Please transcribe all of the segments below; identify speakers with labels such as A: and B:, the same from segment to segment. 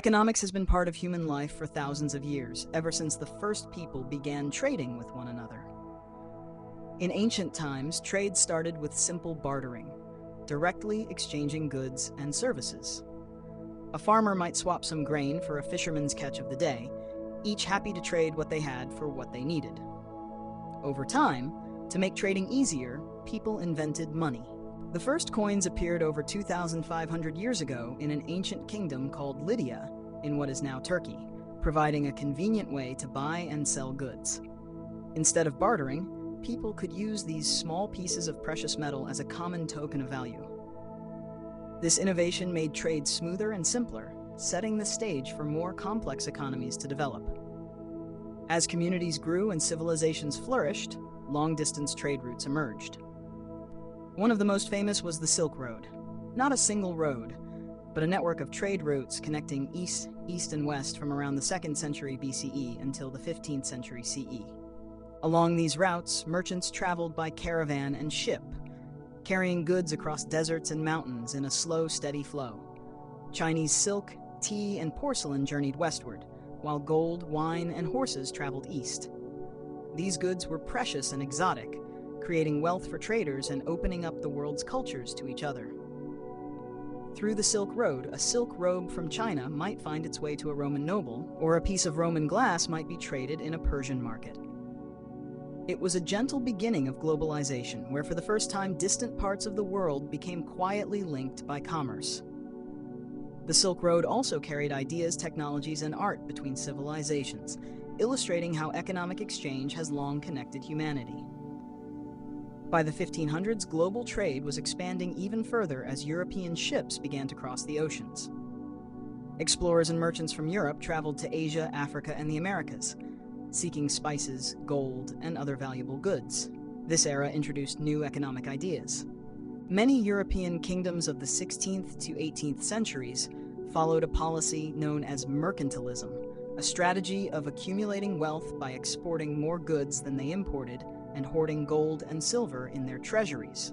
A: Economics has been part of human life for thousands of years, ever since the first people began trading with one another. In ancient times, trade started with simple bartering, directly exchanging goods and services. A farmer might swap some grain for a fisherman's catch of the day, each happy to trade what they had for what they needed. Over time, to make trading easier, people invented money. The first coins appeared over 2,500 years ago in an ancient kingdom called Lydia in what is now Turkey, providing a convenient way to buy and sell goods. Instead of bartering, people could use these small pieces of precious metal as a common token of value. This innovation made trade smoother and simpler, setting the stage for more complex economies to develop. As communities grew and civilizations flourished, long-distance trade routes emerged. One of the most famous was the Silk Road. Not a single road, but a network of trade routes connecting east and west from around the 2nd century BCE until the 15th century CE. Along these routes, merchants traveled by caravan and ship, carrying goods across deserts and mountains in a slow, steady flow. Chinese silk, tea, and porcelain journeyed westward, while gold, wine, and horses traveled east. These goods were precious and exotic, creating wealth for traders and opening up the world's cultures to each other. Through the Silk Road, a silk robe from China might find its way to a Roman noble, or a piece of Roman glass might be traded in a Persian market. It was a gentle beginning of globalization, where for the first time distant parts of the world became quietly linked by commerce. The Silk Road also carried ideas, technologies, and art between civilizations, illustrating how economic exchange has long connected humanity. By the 1500s, global trade was expanding even further as European ships began to cross the oceans. Explorers and merchants from Europe traveled to Asia, Africa, and the Americas, seeking spices, gold, and other valuable goods. This era introduced new economic ideas. Many European kingdoms of the 16th to 18th centuries followed a policy known as mercantilism, a strategy of accumulating wealth by exporting more goods than they imported and hoarding gold and silver in their treasuries.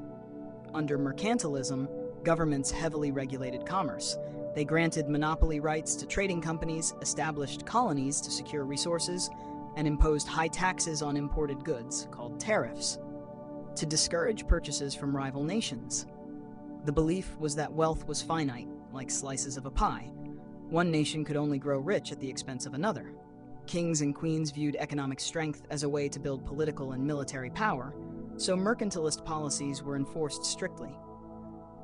A: Under mercantilism, governments heavily regulated commerce. They granted monopoly rights to trading companies, established colonies to secure resources, and imposed high taxes on imported goods, called tariffs, to discourage purchases from rival nations. The belief was that wealth was finite, like slices of a pie. One nation could only grow rich at the expense of another. Kings and queens viewed economic strength as a way to build political and military power, so mercantilist policies were enforced strictly.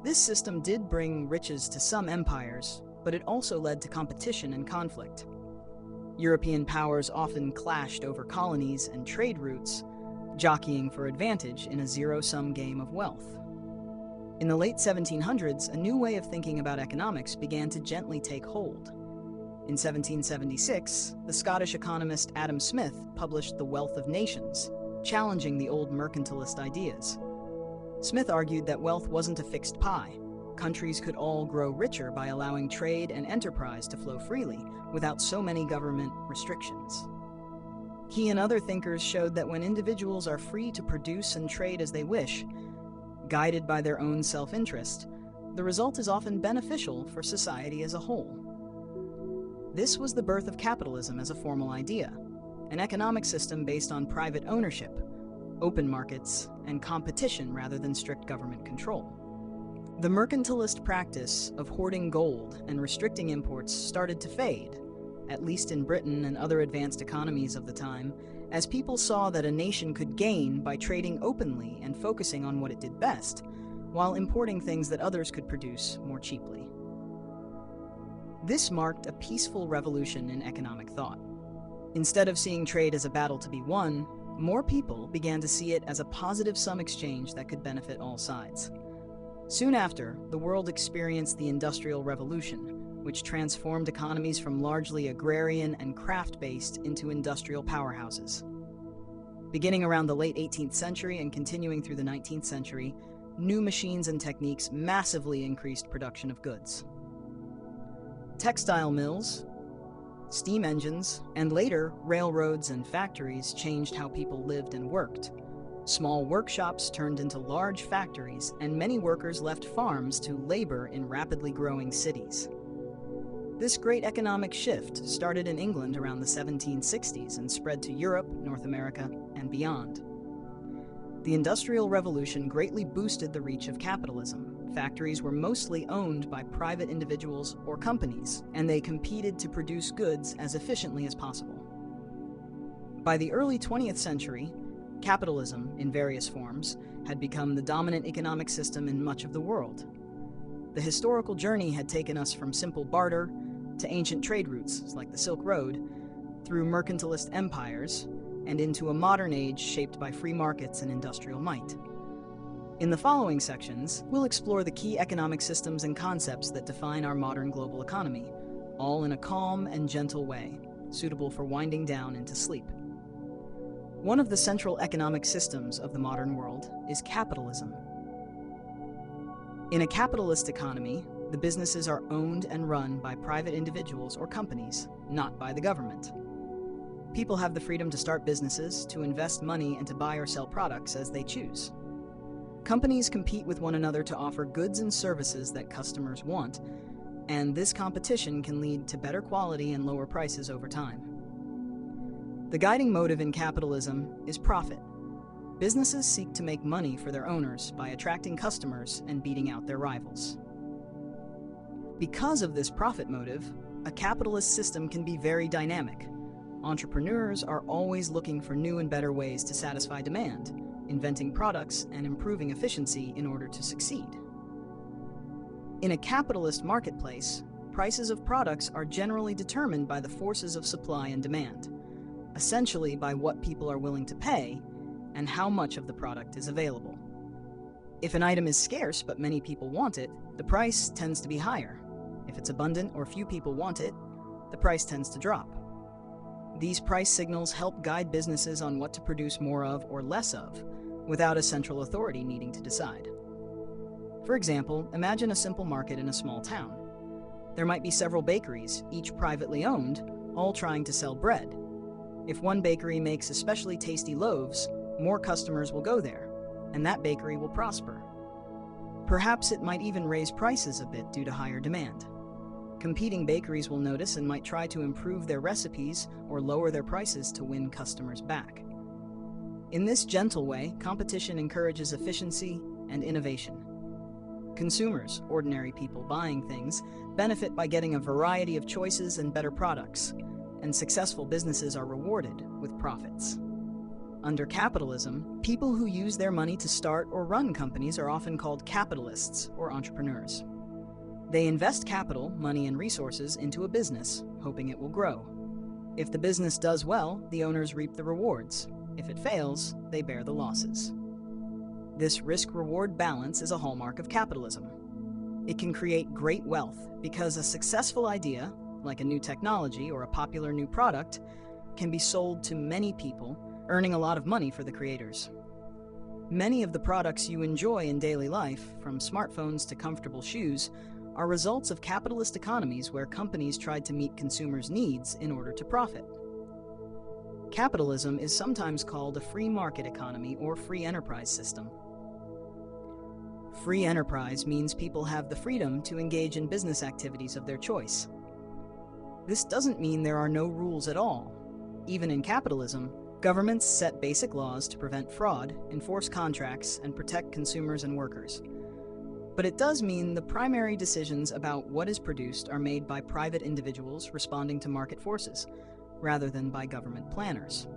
A: This system did bring riches to some empires, but it also led to competition and conflict. European powers often clashed over colonies and trade routes, jockeying for advantage in a zero-sum game of wealth. In the late 1700s, a new way of thinking about economics began to gently take hold. In 1776, the Scottish economist Adam Smith published The Wealth of Nations, challenging the old mercantilist ideas. Smith argued that wealth wasn't a fixed pie. Countries could all grow richer by allowing trade and enterprise to flow freely, without so many government restrictions. He and other thinkers showed that when individuals are free to produce and trade as they wish, guided by their own self-interest, the result is often beneficial for society as a whole. This was the birth of capitalism as a formal idea, an economic system based on private ownership, open markets, and competition rather than strict government control. The mercantilist practice of hoarding gold and restricting imports started to fade, at least in Britain and other advanced economies of the time, as people saw that a nation could gain by trading openly and focusing on what it did best, while importing things that others could produce more cheaply. This marked a peaceful revolution in economic thought. Instead of seeing trade as a battle to be won, more people began to see it as a positive-sum exchange that could benefit all sides. Soon after, the world experienced the Industrial Revolution, which transformed economies from largely agrarian and craft-based into industrial powerhouses. Beginning around the late 18th century and continuing through the 19th century, new machines and techniques massively increased production of goods. Textile mills, steam engines, and later railroads and factories changed how people lived and worked. Small workshops turned into large factories, and many workers left farms to labor in rapidly growing cities. This great economic shift started in England around the 1760s and spread to Europe, North America, and beyond. The Industrial Revolution greatly boosted the reach of capitalism. Factories were mostly owned by private individuals or companies, and they competed to produce goods as efficiently as possible. By the early 20th century, capitalism, in various forms, had become the dominant economic system in much of the world. The historical journey had taken us from simple barter to ancient trade routes, like the Silk Road, through mercantilist empires, and into a modern age shaped by free markets and industrial might. In the following sections, we'll explore the key economic systems and concepts that define our modern global economy, all in a calm and gentle way, suitable for winding down into sleep. One of the central economic systems of the modern world is capitalism. In a capitalist economy, the businesses are owned and run by private individuals or companies, not by the government. People have the freedom to start businesses, to invest money, and to buy or sell products as they choose. Companies compete with one another to offer goods and services that customers want, and this competition can lead to better quality and lower prices over time. The guiding motive in capitalism is profit. Businesses seek to make money for their owners by attracting customers and beating out their rivals. Because of this profit motive, a capitalist system can be very dynamic. Entrepreneurs are always looking for new and better ways to satisfy demand, inventing products and improving efficiency in order to succeed. In a capitalist marketplace, prices of products are generally determined by the forces of supply and demand, essentially by what people are willing to pay and how much of the product is available. If an item is scarce but many people want it, the price tends to be higher. If it's abundant or few people want it, the price tends to drop. These price signals help guide businesses on what to produce more of or less of, without a central authority needing to decide. For example, imagine a simple market in a small town. There might be several bakeries, each privately owned, all trying to sell bread. If one bakery makes especially tasty loaves, more customers will go there, and that bakery will prosper. Perhaps it might even raise prices a bit due to higher demand. Competing bakeries will notice and might try to improve their recipes or lower their prices to win customers back. In this gentle way, competition encourages efficiency and innovation. Consumers, ordinary people buying things, benefit by getting a variety of choices and better products, and successful businesses are rewarded with profits. Under capitalism, people who use their money to start or run companies are often called capitalists or entrepreneurs. They invest capital, money, and resources into a business, hoping it will grow. If the business does well, the owners reap the rewards. If it fails, they bear the losses. This risk-reward balance is a hallmark of capitalism. It can create great wealth because a successful idea, like a new technology or a popular new product, can be sold to many people, earning a lot of money for the creators. Many of the products you enjoy in daily life, from smartphones to comfortable shoes, are results of capitalist economies where companies tried to meet consumers' needs in order to profit. Capitalism is sometimes called a free market economy or free enterprise system. Free enterprise means people have the freedom to engage in business activities of their choice. This doesn't mean there are no rules at all. Even in capitalism, governments set basic laws to prevent fraud, enforce contracts, and protect consumers and workers. But it does mean the primary decisions about what is produced are made by private individuals responding to market forces, rather than by government planners.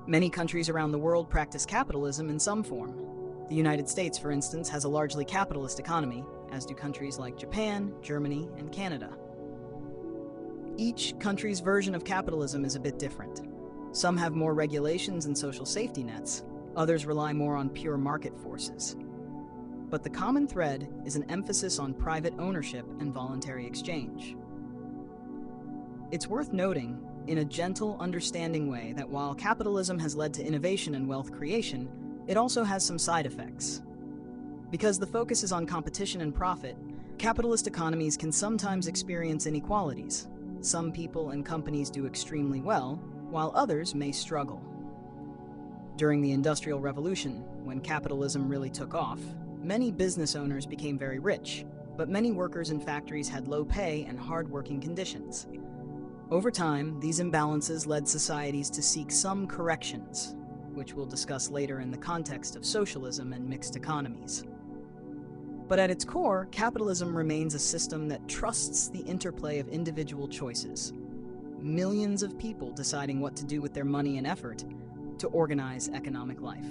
A: Many countries around the world practice capitalism in some form. The United States, for instance, has a largely capitalist economy, as do countries like Japan, Germany, and Canada. Each country's version of capitalism is a bit different. Some have more regulations and social safety nets, others rely more on pure market forces. But the common thread is an emphasis on private ownership and voluntary exchange. It's worth noting, in a gentle, understanding way, that while capitalism has led to innovation and wealth creation, it also has some side effects. Because the focus is on competition and profit, capitalist economies can sometimes experience inequalities. Some people and companies do extremely well, while others may struggle. During the Industrial Revolution, when capitalism really took off, many business owners became very rich, but many workers in factories had low pay and hard working conditions. Over time, these imbalances led societies to seek some corrections, which we'll discuss later in the context of socialism and mixed economies. But at its core, capitalism remains a system that trusts the interplay of individual choices. Millions of people deciding what to do with their money and effort to organize economic life.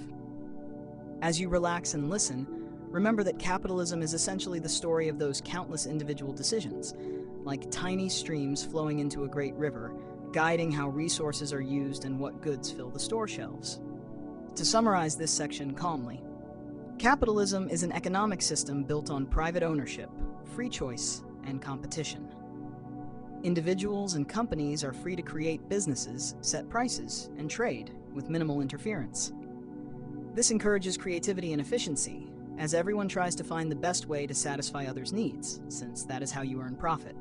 A: As you relax and listen, remember that capitalism is essentially the story of those countless individual decisions, like tiny streams flowing into a great river, guiding how resources are used and what goods fill the store shelves. To summarize this section calmly, capitalism is an economic system built on private ownership, free choice, and competition. Individuals and companies are free to create businesses, set prices, and trade with minimal interference. This encourages creativity and efficiency, as everyone tries to find the best way to satisfy others' needs, since that is how you earn profit.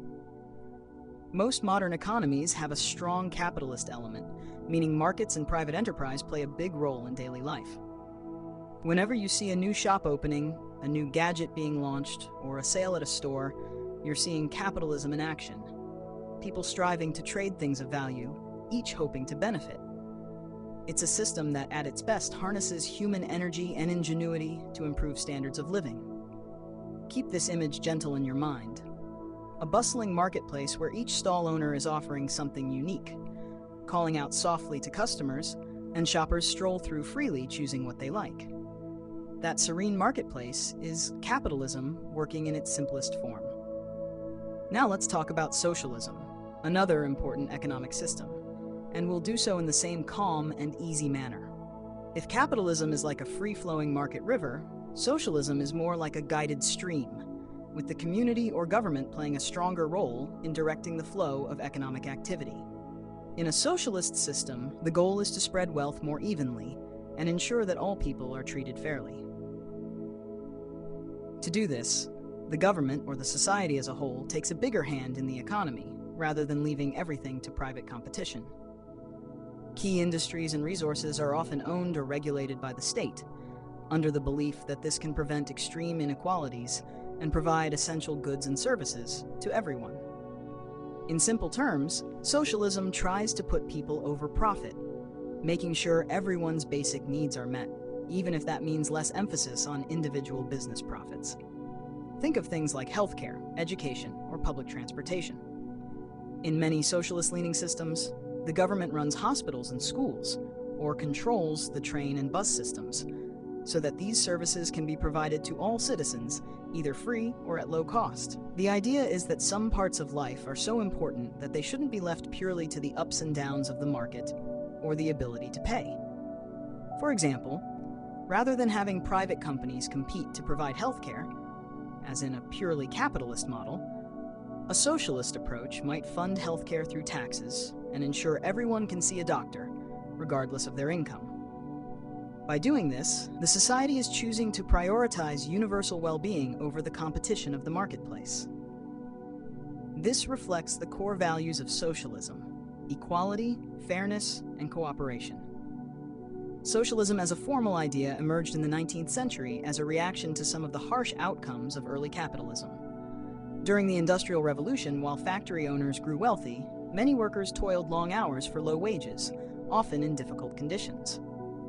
A: Most modern economies have a strong capitalist element, meaning markets and private enterprise play a big role in daily life. Whenever you see a new shop opening, a new gadget being launched, or a sale at a store, you're seeing capitalism in action. People striving to trade things of value, each hoping to benefit. It's a system that, at its best, harnesses human energy and ingenuity to improve standards of living. Keep this image gentle in your mind. A bustling marketplace where each stall owner is offering something unique, calling out softly to customers, and shoppers stroll through freely, choosing what they like. That serene marketplace is capitalism working in its simplest form. Now let's talk about socialism, another important economic system, and we'll do so in the same calm and easy manner. If capitalism is like a free-flowing market river, socialism is more like a guided stream, with the community or government playing a stronger role in directing the flow of economic activity. In a socialist system, the goal is to spread wealth more evenly and ensure that all people are treated fairly. To do this, the government or the society as a whole takes a bigger hand in the economy, rather than leaving everything to private competition. Key industries and resources are often owned or regulated by the state, under the belief that this can prevent extreme inequalities and provide essential goods and services to everyone. In simple terms, socialism tries to put people over profit, making sure everyone's basic needs are met, even if that means less emphasis on individual business profits. Think of things like healthcare, education, or public transportation. In many socialist-leaning systems, the government runs hospitals and schools, or controls the train and bus systems, so that these services can be provided to all citizens, either free or at low cost. The idea is that some parts of life are so important that they shouldn't be left purely to the ups and downs of the market or the ability to pay. For example, rather than having private companies compete to provide healthcare, as in a purely capitalist model, a socialist approach might fund healthcare through taxes and ensure everyone can see a doctor, regardless of their income. By doing this, the society is choosing to prioritize universal well-being over the competition of the marketplace. This reflects the core values of socialism: equality, fairness, and cooperation. Socialism as a formal idea emerged in the 19th century as a reaction to some of the harsh outcomes of early capitalism. During the Industrial Revolution, while factory owners grew wealthy, many workers toiled long hours for low wages, often in difficult conditions.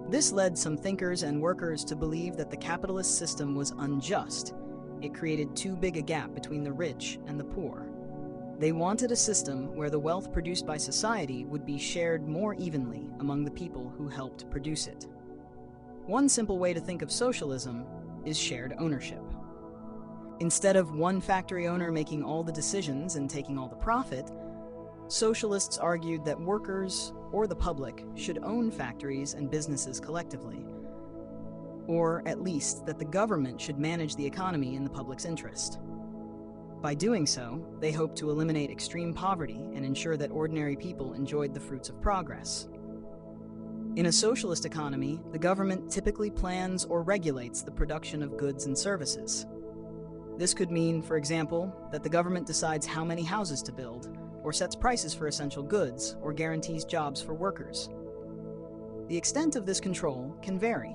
A: This led some thinkers and workers to believe that the capitalist system was unjust. It created too big a gap between the rich and the poor. They wanted a system where the wealth produced by society would be shared more evenly among the people who helped produce it. One simple way to think of socialism is shared ownership. Instead of one factory owner making all the decisions and taking all the profit, socialists argued that workers or the public should own factories and businesses collectively, or at least that the government should manage the economy in the public's interest. By doing so, they hoped to eliminate extreme poverty and ensure that ordinary people enjoyed the fruits of progress. In a socialist economy, the government typically plans or regulates the production of goods and services. This could mean, for example, that the government decides how many houses to build, or sets prices for essential goods, or guarantees jobs for workers. The extent of this control can vary.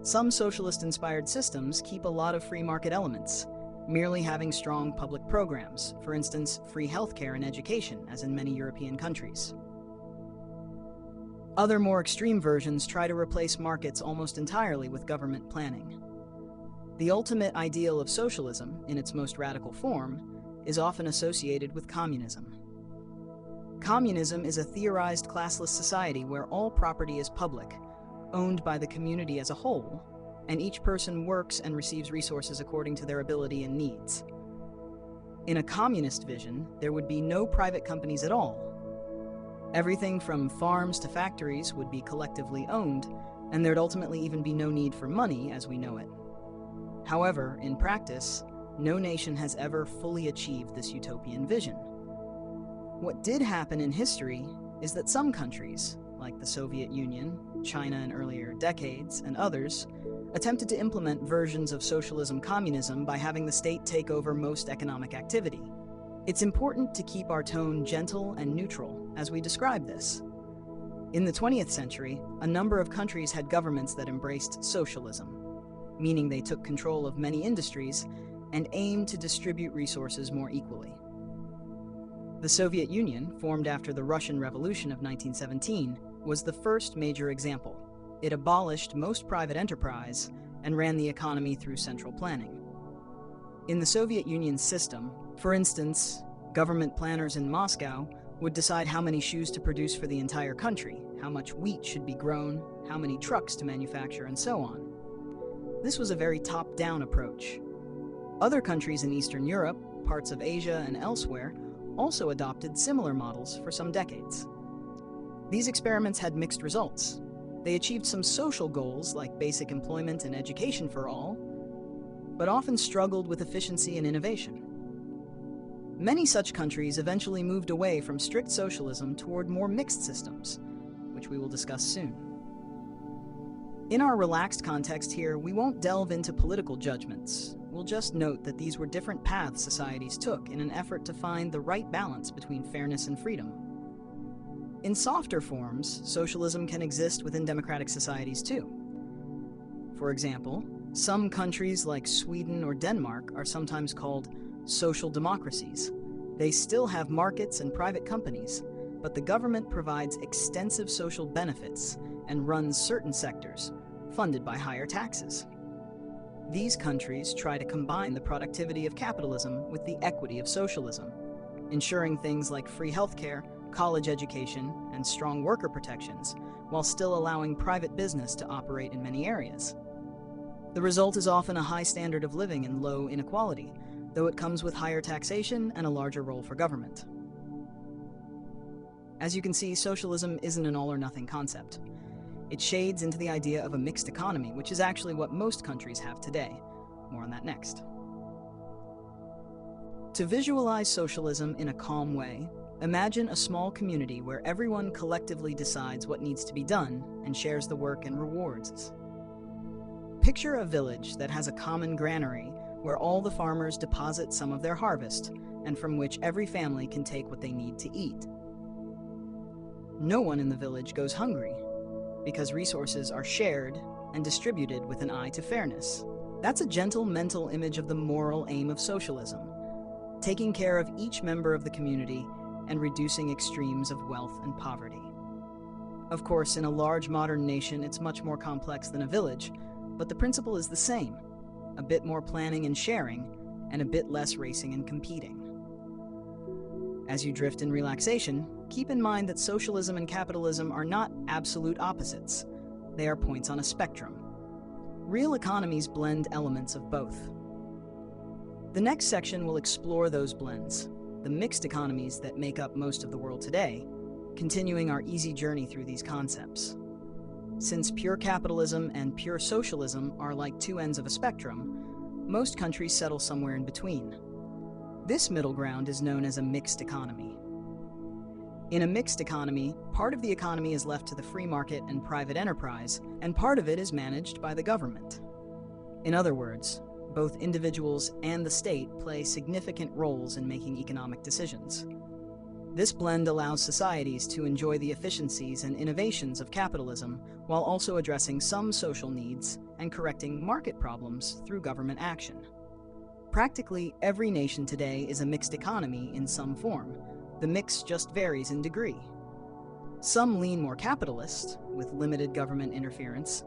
A: Some socialist-inspired systems keep a lot of free market elements, merely having strong public programs, for instance, free healthcare and education, as in many European countries. Other more extreme versions try to replace markets almost entirely with government planning. The ultimate ideal of socialism, in its most radical form, is often associated with communism. Communism is a theorized classless society where all property is public, owned by the community as a whole, and each person works and receives resources according to their ability and needs. In a communist vision, there would be no private companies at all. Everything from farms to factories would be collectively owned, and there'd ultimately even be no need for money as we know it. However, in practice, no nation has ever fully achieved this utopian vision. What did happen in history is that some countries, like the Soviet Union, China in earlier decades, and others, attempted to implement versions of socialism-communism by having the state take over most economic activity. It's important to keep our tone gentle and neutral as we describe this. In the 20th century, a number of countries had governments that embraced socialism, meaning they took control of many industries and aimed to distribute resources more equally. The Soviet Union, formed after the Russian Revolution of 1917, was the first major example. It abolished most private enterprise and ran the economy through central planning. In the Soviet Union's system, for instance, government planners in Moscow would decide how many shoes to produce for the entire country, how much wheat should be grown, how many trucks to manufacture, and so on. This was a very top-down approach. Other countries in Eastern Europe, parts of Asia, and elsewhere also adopted similar models for some decades. These experiments had mixed results. They achieved some social goals like basic employment and education for all, but often struggled with efficiency and innovation. Many such countries eventually moved away from strict socialism toward more mixed systems, which we will discuss soon. In our relaxed context here, we won't delve into political judgments. We'll just note that these were different paths societies took in an effort to find the right balance between fairness and freedom. In softer forms, socialism can exist within democratic societies too. For example, some countries like Sweden or Denmark are sometimes called social democracies. They still have markets and private companies, but the government provides extensive social benefits and runs certain sectors, funded by higher taxes. These countries try to combine the productivity of capitalism with the equity of socialism, ensuring things like free healthcare, college education, and strong worker protections, while still allowing private business to operate in many areas. The result is often a high standard of living and low inequality, though it comes with higher taxation and a larger role for government. As you can see, socialism isn't an all-or-nothing concept. It shades into the idea of a mixed economy, which is actually what most countries have today. More on that next. To visualize socialism in a calm way, imagine a small community where everyone collectively decides what needs to be done and shares the work and rewards. Picture a village that has a common granary where all the farmers deposit some of their harvest and from which every family can take what they need to eat. No one in the village goes hungry because resources are shared and distributed with an eye to fairness. That's a gentle mental image of the moral aim of socialism, taking care of each member of the community and reducing extremes of wealth and poverty. Of course, in a large modern nation, it's much more complex than a village, but the principle is the same: a bit more planning and sharing, and a bit less racing and competing. As you drift in relaxation, keep in mind that socialism and capitalism are not absolute opposites. They are points on a spectrum. Real economies blend elements of both. The next section will explore those blends, the mixed economies that make up most of the world today, continuing our easy journey through these concepts. Since pure capitalism and pure socialism are like two ends of a spectrum, most countries settle somewhere in between. This middle ground is known as a mixed economy. In a mixed economy, part of the economy is left to the free market and private enterprise, and part of it is managed by the government. In other words, both individuals and the state play significant roles in making economic decisions. This blend allows societies to enjoy the efficiencies and innovations of capitalism while also addressing some social needs and correcting market problems through government action. Practically every nation today is a mixed economy in some form. The mix just varies in degree. Some lean more capitalist, with limited government interference,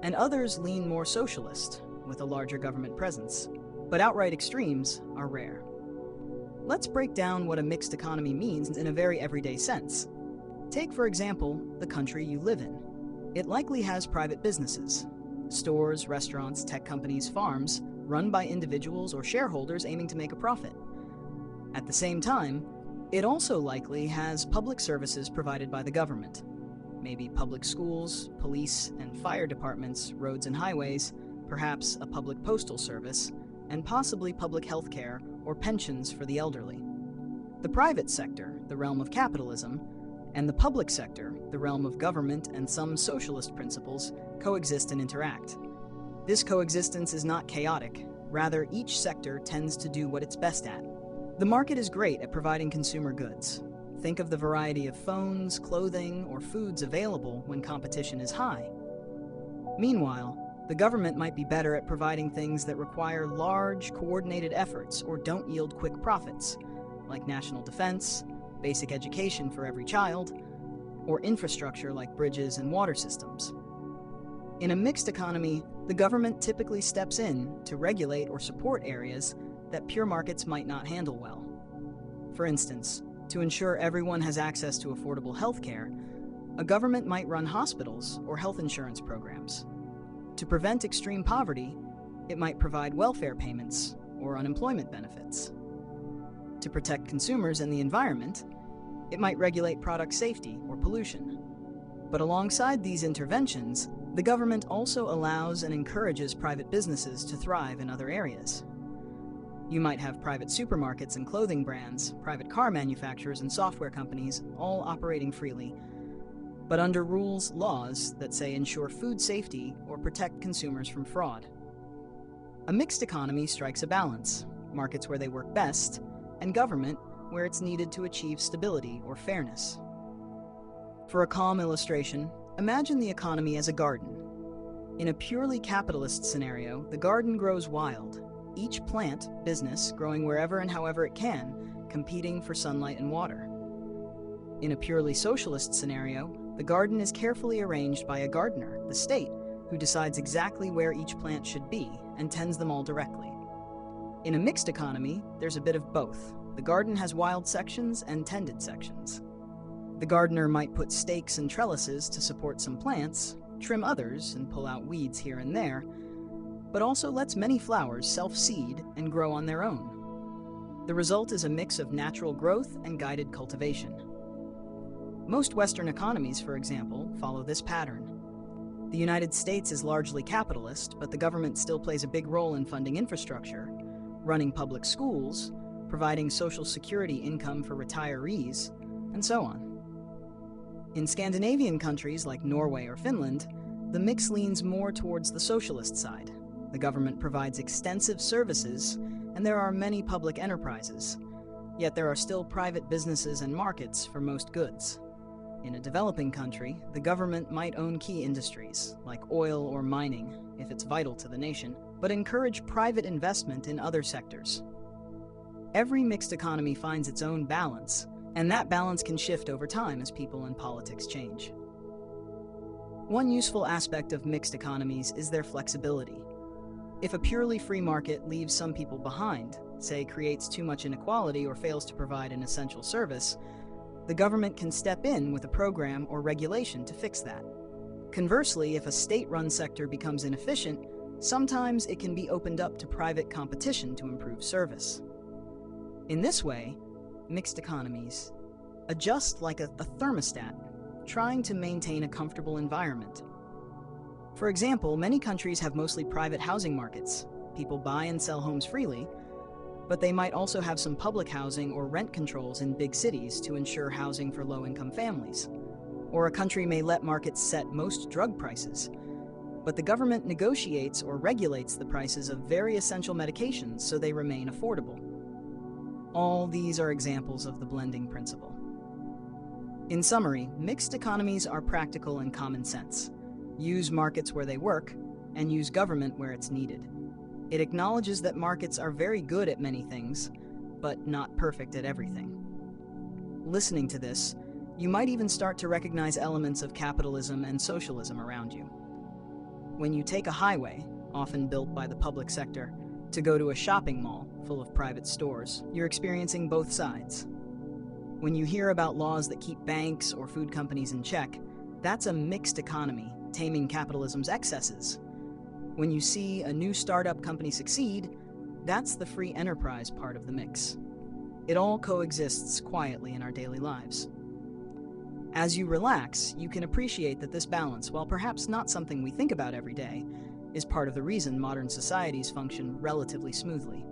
A: and others lean more socialist, with a larger government presence. But outright extremes are rare. Let's break down what a mixed economy means in a very everyday sense. Take, for example, the country you live in. It likely has private businesses, stores, restaurants, tech companies, farms, run by individuals or shareholders aiming to make a profit. At the same time, it also likely has public services provided by the government, maybe public schools, police and fire departments, roads and highways, perhaps a public postal service, and possibly public health care or pensions for the elderly. The private sector, the realm of capitalism, and the public sector, the realm of government and some socialist principles, coexist and interact. This coexistence is not chaotic. Rather, each sector tends to do what it's best at. The market is great at providing consumer goods. Think of the variety of phones, clothing, or foods available when competition is high. Meanwhile, the government might be better at providing things that require large, coordinated efforts or don't yield quick profits, like national defense, basic education for every child, or infrastructure like bridges and water systems. In a mixed economy, the government typically steps in to regulate or support areas that pure markets might not handle well. For instance, to ensure everyone has access to affordable health care, a government might run hospitals or health insurance programs. To prevent extreme poverty, it might provide welfare payments or unemployment benefits. To protect consumers and the environment, it might regulate product safety or pollution. But alongside these interventions, the government also allows and encourages private businesses to thrive in other areas. You might have private supermarkets and clothing brands, private car manufacturers and software companies, all operating freely, but under rules, laws that say ensure food safety or protect consumers from fraud. A mixed economy strikes a balance, markets where they work best, and government where it's needed to achieve stability or fairness. For a calm illustration, imagine the economy as a garden. In a purely capitalist scenario, the garden grows wild, each plant, business, growing wherever and however it can, competing for sunlight and water. In a purely socialist scenario, the garden is carefully arranged by a gardener, the state, who decides exactly where each plant should be and tends them all directly. In a mixed economy, there's a bit of both. The garden has wild sections and tended sections. The gardener might put stakes and trellises to support some plants, trim others and pull out weeds here and there, but also lets many flowers self-seed and grow on their own. The result is a mix of natural growth and guided cultivation. Most Western economies, for example, follow this pattern. The United States is largely capitalist, but the government still plays a big role in funding infrastructure, running public schools, providing social security income for retirees, and so on. In Scandinavian countries like Norway or Finland, the mix leans more towards the socialist side. The government provides extensive services, and there are many public enterprises, yet there are still private businesses and markets for most goods. In a developing country, the government might own key industries, like oil or mining, if it's vital to the nation, but encourage private investment in other sectors. Every mixed economy finds its own balance, and that balance can shift over time as people and politics change. One useful aspect of mixed economies is their flexibility. If a purely free market leaves some people behind, say creates too much inequality or fails to provide an essential service, the government can step in with a program or regulation to fix that. Conversely, if a state-run sector becomes inefficient, sometimes it can be opened up to private competition to improve service. In this way, mixed economies adjust like a thermostat, trying to maintain a comfortable environment. For example, many countries have mostly private housing markets. People buy and sell homes freely, but they might also have some public housing or rent controls in big cities to ensure housing for low-income families. Or a country may let markets set most drug prices, but the government negotiates or regulates the prices of very essential medications so they remain affordable. All these are examples of the blending principle. In summary, mixed economies are practical and common sense. Use markets where they work, and use government where it's needed. It acknowledges that markets are very good at many things, but not perfect at everything. Listening to this, you might even start to recognize elements of capitalism and socialism around you. When you take a highway, often built by the public sector, to go to a shopping mall full of private stores, you're experiencing both sides. When you hear about laws that keep banks or food companies in check, that's a mixed economy, taming capitalism's excesses. When you see a new startup company succeed, that's the free enterprise part of the mix. It all coexists quietly in our daily lives. As you relax, you can appreciate that this balance, while perhaps not something we think about every day, is part of the reason modern societies function relatively smoothly,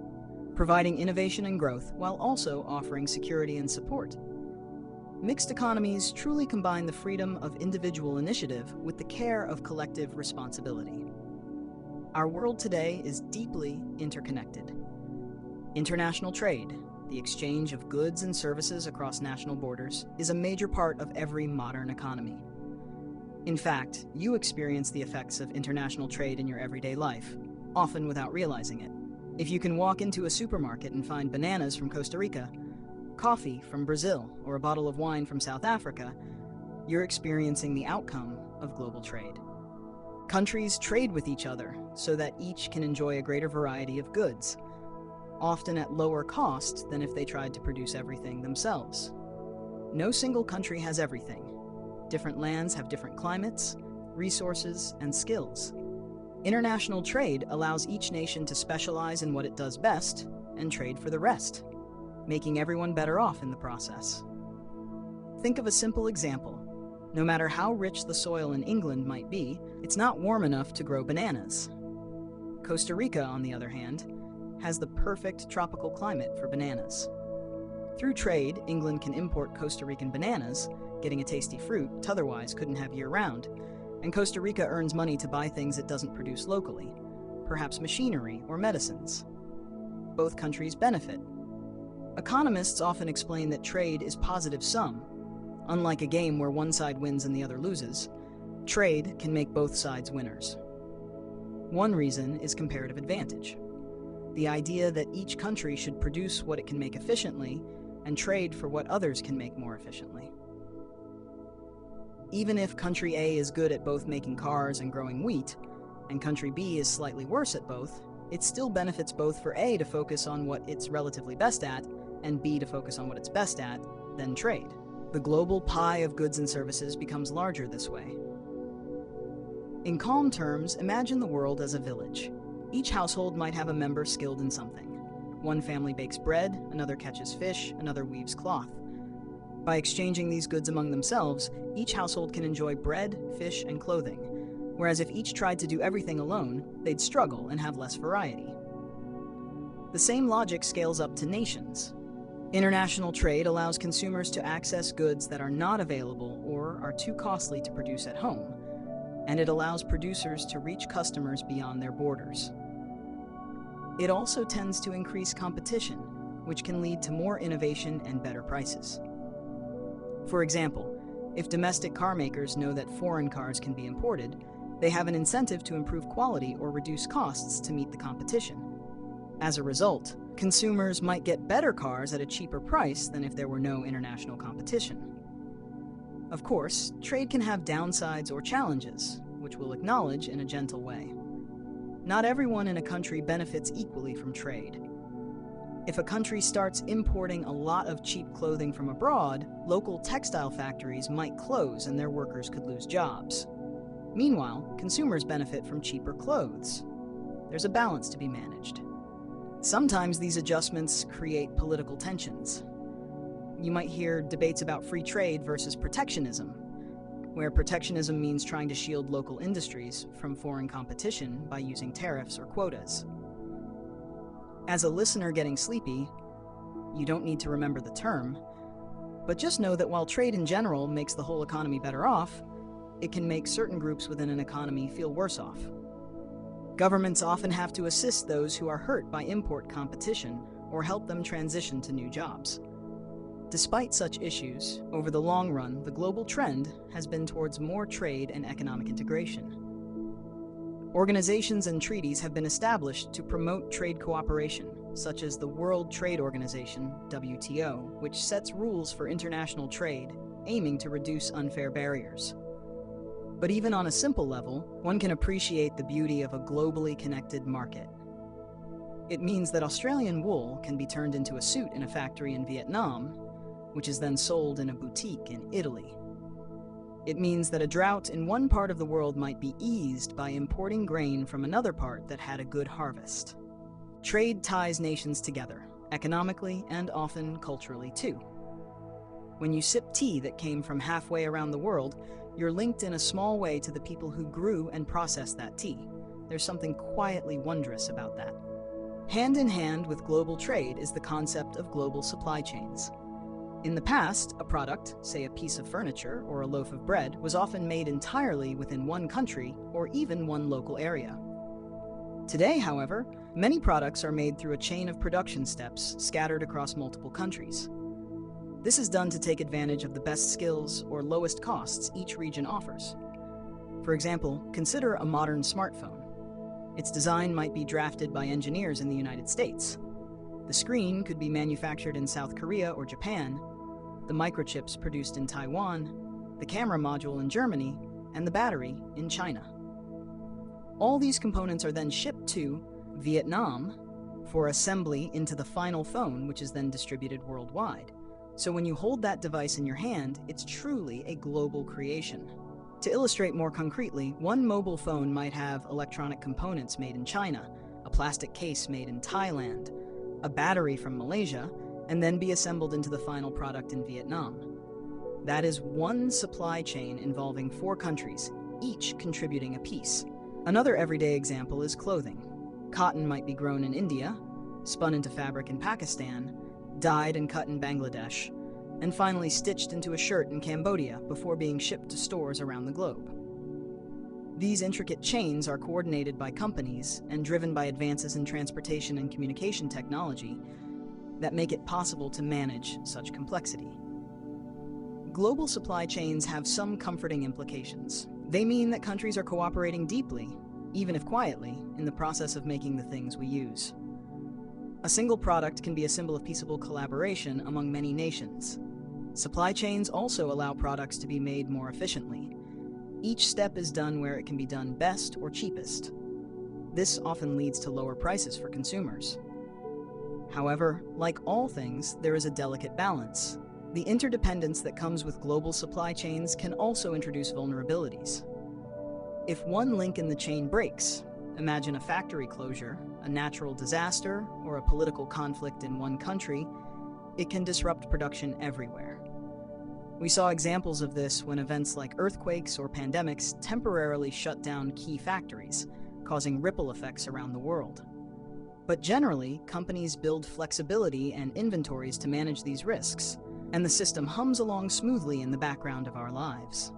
A: providing innovation and growth while also offering security and support. Mixed economies truly combine the freedom of individual initiative with the care of collective responsibility. Our world today is deeply interconnected. International trade, the exchange of goods and services across national borders, is a major part of every modern economy. In fact, you experience the effects of international trade in your everyday life, often without realizing it. If you can walk into a supermarket and find bananas from Costa Rica, coffee from Brazil, or a bottle of wine from South Africa, you're experiencing the outcome of global trade. Countries trade with each other so that each can enjoy a greater variety of goods, often at lower cost than if they tried to produce everything themselves. No single country has everything. Different lands have different climates, resources, and skills. International trade allows each nation to specialize in what it does best and trade for the rest, making everyone better off in the process. Think of a simple example. No matter how rich the soil in England might be, it's not warm enough to grow bananas. Costa Rica, on the other hand, has the perfect tropical climate for bananas. Through trade, England can import Costa Rican bananas, getting a tasty fruit it otherwise couldn't have year-round, and Costa Rica earns money to buy things it doesn't produce locally, perhaps machinery or medicines. Both countries benefit. Economists often explain that trade is positive-sum. Unlike a game where one side wins and the other loses, trade can make both sides winners. One reason is comparative advantage. The idea that each country should produce what it can make efficiently and trade for what others can make more efficiently. Even if country A is good at both making cars and growing wheat, and country B is slightly worse at both, it still benefits both for A to focus on what it's relatively best at, and B to focus on what it's best at, then trade. The global pie of goods and services becomes larger this way. In calm terms, imagine the world as a village. Each household might have a member skilled in something. One family bakes bread, another catches fish, another weaves cloth. By exchanging these goods among themselves, each household can enjoy bread, fish, and clothing, whereas if each tried to do everything alone, they'd struggle and have less variety. The same logic scales up to nations. International trade allows consumers to access goods that are not available or are too costly to produce at home, and it allows producers to reach customers beyond their borders. It also tends to increase competition, which can lead to more innovation and better prices. For example, if domestic car makers know that foreign cars can be imported, they have an incentive to improve quality or reduce costs to meet the competition. As a result, consumers might get better cars at a cheaper price than if there were no international competition. Of course, trade can have downsides or challenges, which we'll acknowledge in a gentle way. Not everyone in a country benefits equally from trade. If a country starts importing a lot of cheap clothing from abroad, local textile factories might close and their workers could lose jobs. Meanwhile, consumers benefit from cheaper clothes. There's a balance to be managed. Sometimes these adjustments create political tensions. You might hear debates about free trade versus protectionism, where protectionism means trying to shield local industries from foreign competition by using tariffs or quotas. As a listener getting sleepy, you don't need to remember the term, but just know that while trade in general makes the whole economy better off, it can make certain groups within an economy feel worse off. Governments often have to assist those who are hurt by import competition or help them transition to new jobs. Despite such issues, over the long run, the global trend has been towards more trade and economic integration. Organizations and treaties have been established to promote trade cooperation, such as the World Trade Organization, WTO, which sets rules for international trade, aiming to reduce unfair barriers. But even on a simple level, one can appreciate the beauty of a globally connected market. It means that Australian wool can be turned into a suit in a factory in Vietnam, which is then sold in a boutique in Italy. It means that a drought in one part of the world might be eased by importing grain from another part that had a good harvest. Trade ties nations together, economically and often culturally too. When you sip tea that came from halfway around the world, you're linked in a small way to the people who grew and processed that tea. There's something quietly wondrous about that. Hand in hand with global trade is the concept of global supply chains. In the past, a product, say a piece of furniture or a loaf of bread, was often made entirely within one country or even one local area. Today, however, many products are made through a chain of production steps scattered across multiple countries. This is done to take advantage of the best skills or lowest costs each region offers. For example, consider a modern smartphone. Its design might be drafted by engineers in the United States. The screen could be manufactured in South Korea or Japan, the microchips produced in Taiwan, the camera module in Germany, and the battery in China. All these components are then shipped to Vietnam for assembly into the final phone, which is then distributed worldwide. So when you hold that device in your hand, it's truly a global creation. To illustrate more concretely, one mobile phone might have electronic components made in China, a plastic case made in Thailand, a battery from Malaysia, and then be assembled into the final product in Vietnam. That is one supply chain involving 4 countries, each contributing a piece. Another everyday example is clothing. Cotton might be grown in India, spun into fabric in Pakistan, dyed and cut in Bangladesh, and finally stitched into a shirt in Cambodia before being shipped to stores around the globe. These intricate chains are coordinated by companies and driven by advances in transportation and communication technology that make it possible to manage such complexity. Global supply chains have some comforting implications. They mean that countries are cooperating deeply, even if quietly, in the process of making the things we use. A single product can be a symbol of peaceable collaboration among many nations. Supply chains also allow products to be made more efficiently. Each step is done where it can be done best or cheapest. This often leads to lower prices for consumers. However, like all things, there is a delicate balance. The interdependence that comes with global supply chains can also introduce vulnerabilities. If one link in the chain breaks, imagine a factory closure, a natural disaster, or a political conflict in one country, it can disrupt production everywhere. We saw examples of this when events like earthquakes or pandemics temporarily shut down key factories, causing ripple effects around the world. But generally, companies build flexibility and inventories to manage these risks, and the system hums along smoothly in the background of our lives.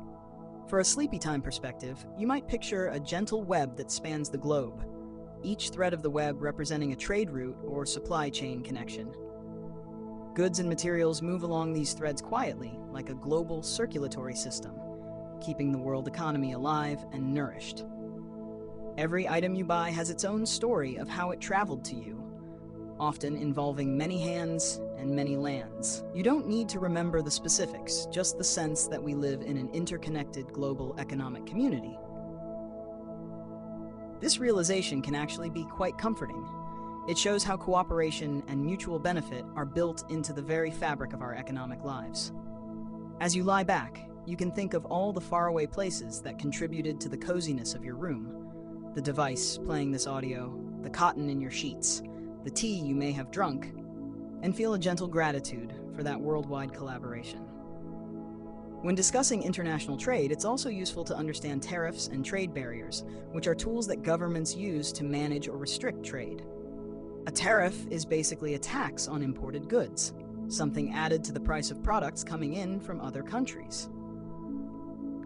A: For a sleepy time perspective, you might picture a gentle web that spans the globe, each thread of the web representing a trade route or supply chain connection. Goods and materials move along these threads quietly, like a global circulatory system, keeping the world economy alive and nourished. Every item you buy has its own story of how it traveled to you, often involving many hands and many lands. You don't need to remember the specifics, just the sense that we live in an interconnected global economic community. This realization can actually be quite comforting. It shows how cooperation and mutual benefit are built into the very fabric of our economic lives. As you lie back, you can think of all the faraway places that contributed to the coziness of your room. The device playing this audio, the cotton in your sheets, the tea you may have drunk, and feel a gentle gratitude for that worldwide collaboration. When discussing international trade, it's also useful to understand tariffs and trade barriers, which are tools that governments use to manage or restrict trade. A tariff is basically a tax on imported goods, something added to the price of products coming in from other countries.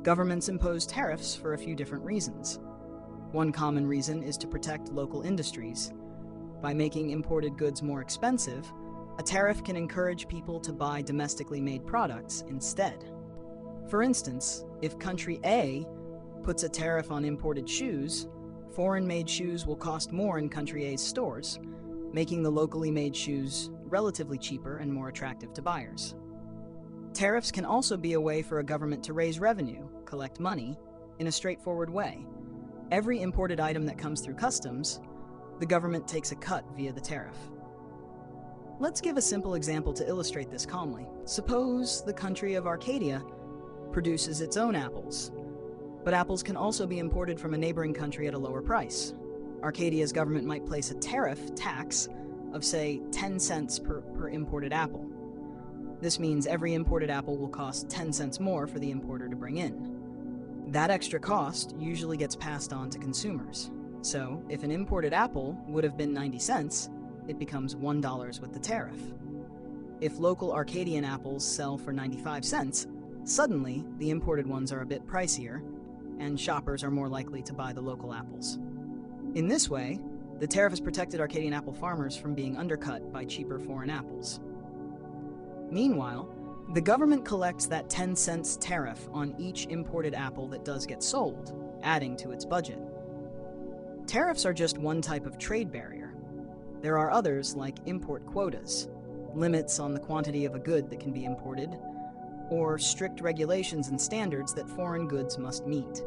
A: Governments impose tariffs for a few different reasons. One common reason is to protect local industries. By making imported goods more expensive, a tariff can encourage people to buy domestically made products instead. For instance, if country A puts a tariff on imported shoes, foreign-made shoes will cost more in country A's stores, making the locally made shoes relatively cheaper and more attractive to buyers. Tariffs can also be a way for a government to raise revenue, collect money, in a straightforward way. Every imported item that comes through customs, the government takes a cut via the tariff. Let's give a simple example to illustrate this calmly. Suppose the country of Arcadia produces its own apples, but apples can also be imported from a neighboring country at a lower price. Arcadia's government might place a tariff tax of, say, 10 cents per imported apple. This means every imported apple will cost 10 cents more for the importer to bring in. That extra cost usually gets passed on to consumers. So, if an imported apple would have been 90 cents, it becomes $1 with the tariff. If local Arcadian apples sell for 95 cents, suddenly the imported ones are a bit pricier, and shoppers are more likely to buy the local apples. In this way, the tariff has protected Arcadian apple farmers from being undercut by cheaper foreign apples. Meanwhile, the government collects that 10 cents tariff on each imported apple that does get sold, adding to its budget. Tariffs are just one type of trade barrier. There are others like import quotas, limits on the quantity of a good that can be imported, or strict regulations and standards that foreign goods must meet.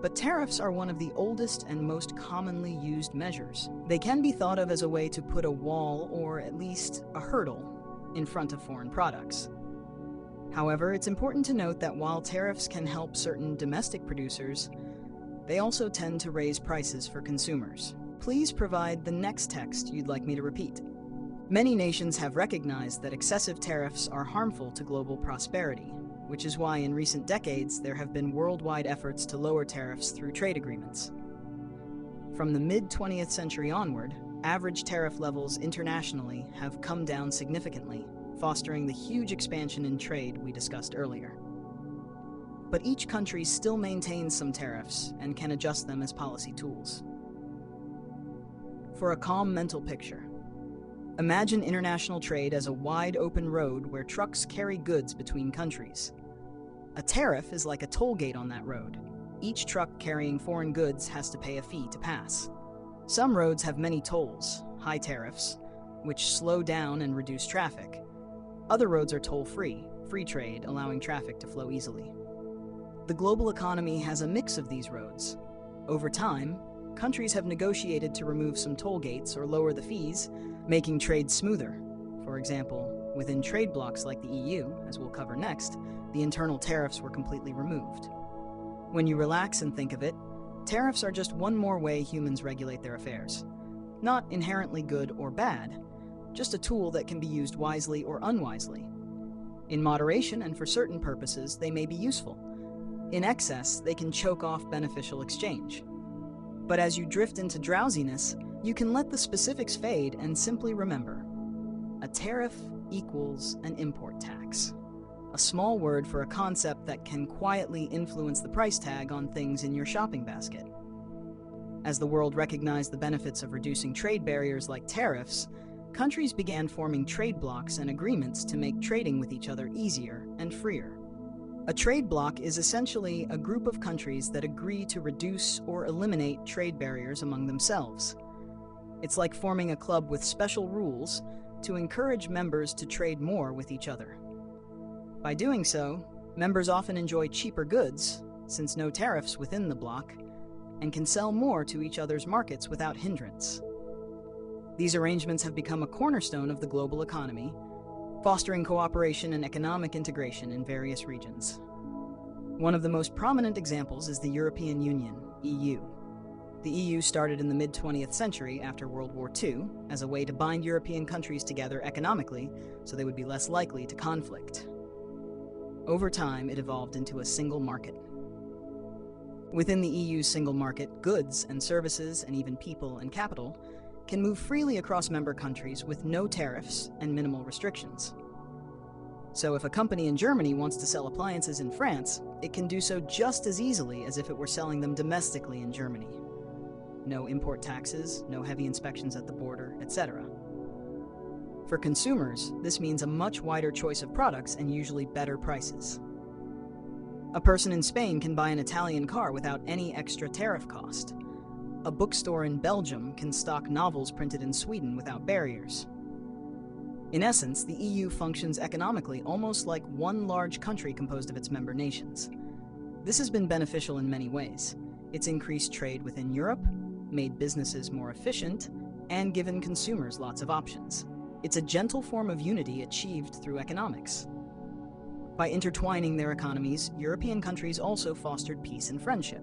A: But tariffs are one of the oldest and most commonly used measures. They can be thought of as a way to put a wall, or at least a hurdle, in front of foreign products. However, it's important to note that while tariffs can help certain domestic producers, they also tend to raise prices for consumers. Please provide the next text you'd like me to repeat. Many nations have recognized that excessive tariffs are harmful to global prosperity, which is why in recent decades there have been worldwide efforts to lower tariffs through trade agreements. From the mid-20th century onward, average tariff levels internationally have come down significantly, fostering the huge expansion in trade we discussed earlier. But each country still maintains some tariffs and can adjust them as policy tools. For a calm mental picture, imagine international trade as a wide open road where trucks carry goods between countries. A tariff is like a toll gate on that road. Each truck carrying foreign goods has to pay a fee to pass. Some roads have many tolls, high tariffs, which slow down and reduce traffic. Other roads are toll-free, free trade, allowing traffic to flow easily. The global economy has a mix of these roads. Over time, countries have negotiated to remove some toll gates or lower the fees, making trade smoother. For example, within trade blocs like the EU, as we'll cover next, the internal tariffs were completely removed. When you relax and think of it, tariffs are just one more way humans regulate their affairs. Not inherently good or bad, just a tool that can be used wisely or unwisely. In moderation and for certain purposes, they may be useful. In excess, they can choke off beneficial exchange. But as you drift into drowsiness, you can let the specifics fade and simply remember, a tariff equals an import tax. A small word for a concept that can quietly influence the price tag on things in your shopping basket. As the world recognized the benefits of reducing trade barriers like tariffs, countries began forming trade blocs and agreements to make trading with each other easier and freer. A trade bloc is essentially a group of countries that agree to reduce or eliminate trade barriers among themselves. It's like forming a club with special rules to encourage members to trade more with each other. By doing so, members often enjoy cheaper goods, since no tariffs within the bloc, and can sell more to each other's markets without hindrance. These arrangements have become a cornerstone of the global economy, fostering cooperation and economic integration in various regions. One of the most prominent examples is the European Union, EU. The EU started in the mid-20th century after World War II as a way to bind European countries together economically so they would be less likely to conflict. Over time, it evolved into a single market. Within the EU's single market, goods and services, and even people and capital, can move freely across member countries with no tariffs and minimal restrictions. So if a company in Germany wants to sell appliances in France, it can do so just as easily as if it were selling them domestically in Germany. No import taxes, no heavy inspections at the border, etc. For consumers, this means a much wider choice of products and usually better prices. A person in Spain can buy an Italian car without any extra tariff cost, a bookstore in Belgium can stock novels printed in Sweden without barriers. In essence, the EU functions economically almost like one large country composed of its member nations. This has been beneficial in many ways. It's increased trade within Europe, made businesses more efficient, and given consumers lots of options. It's a gentle form of unity achieved through economics. By intertwining their economies, European countries also fostered peace and friendship.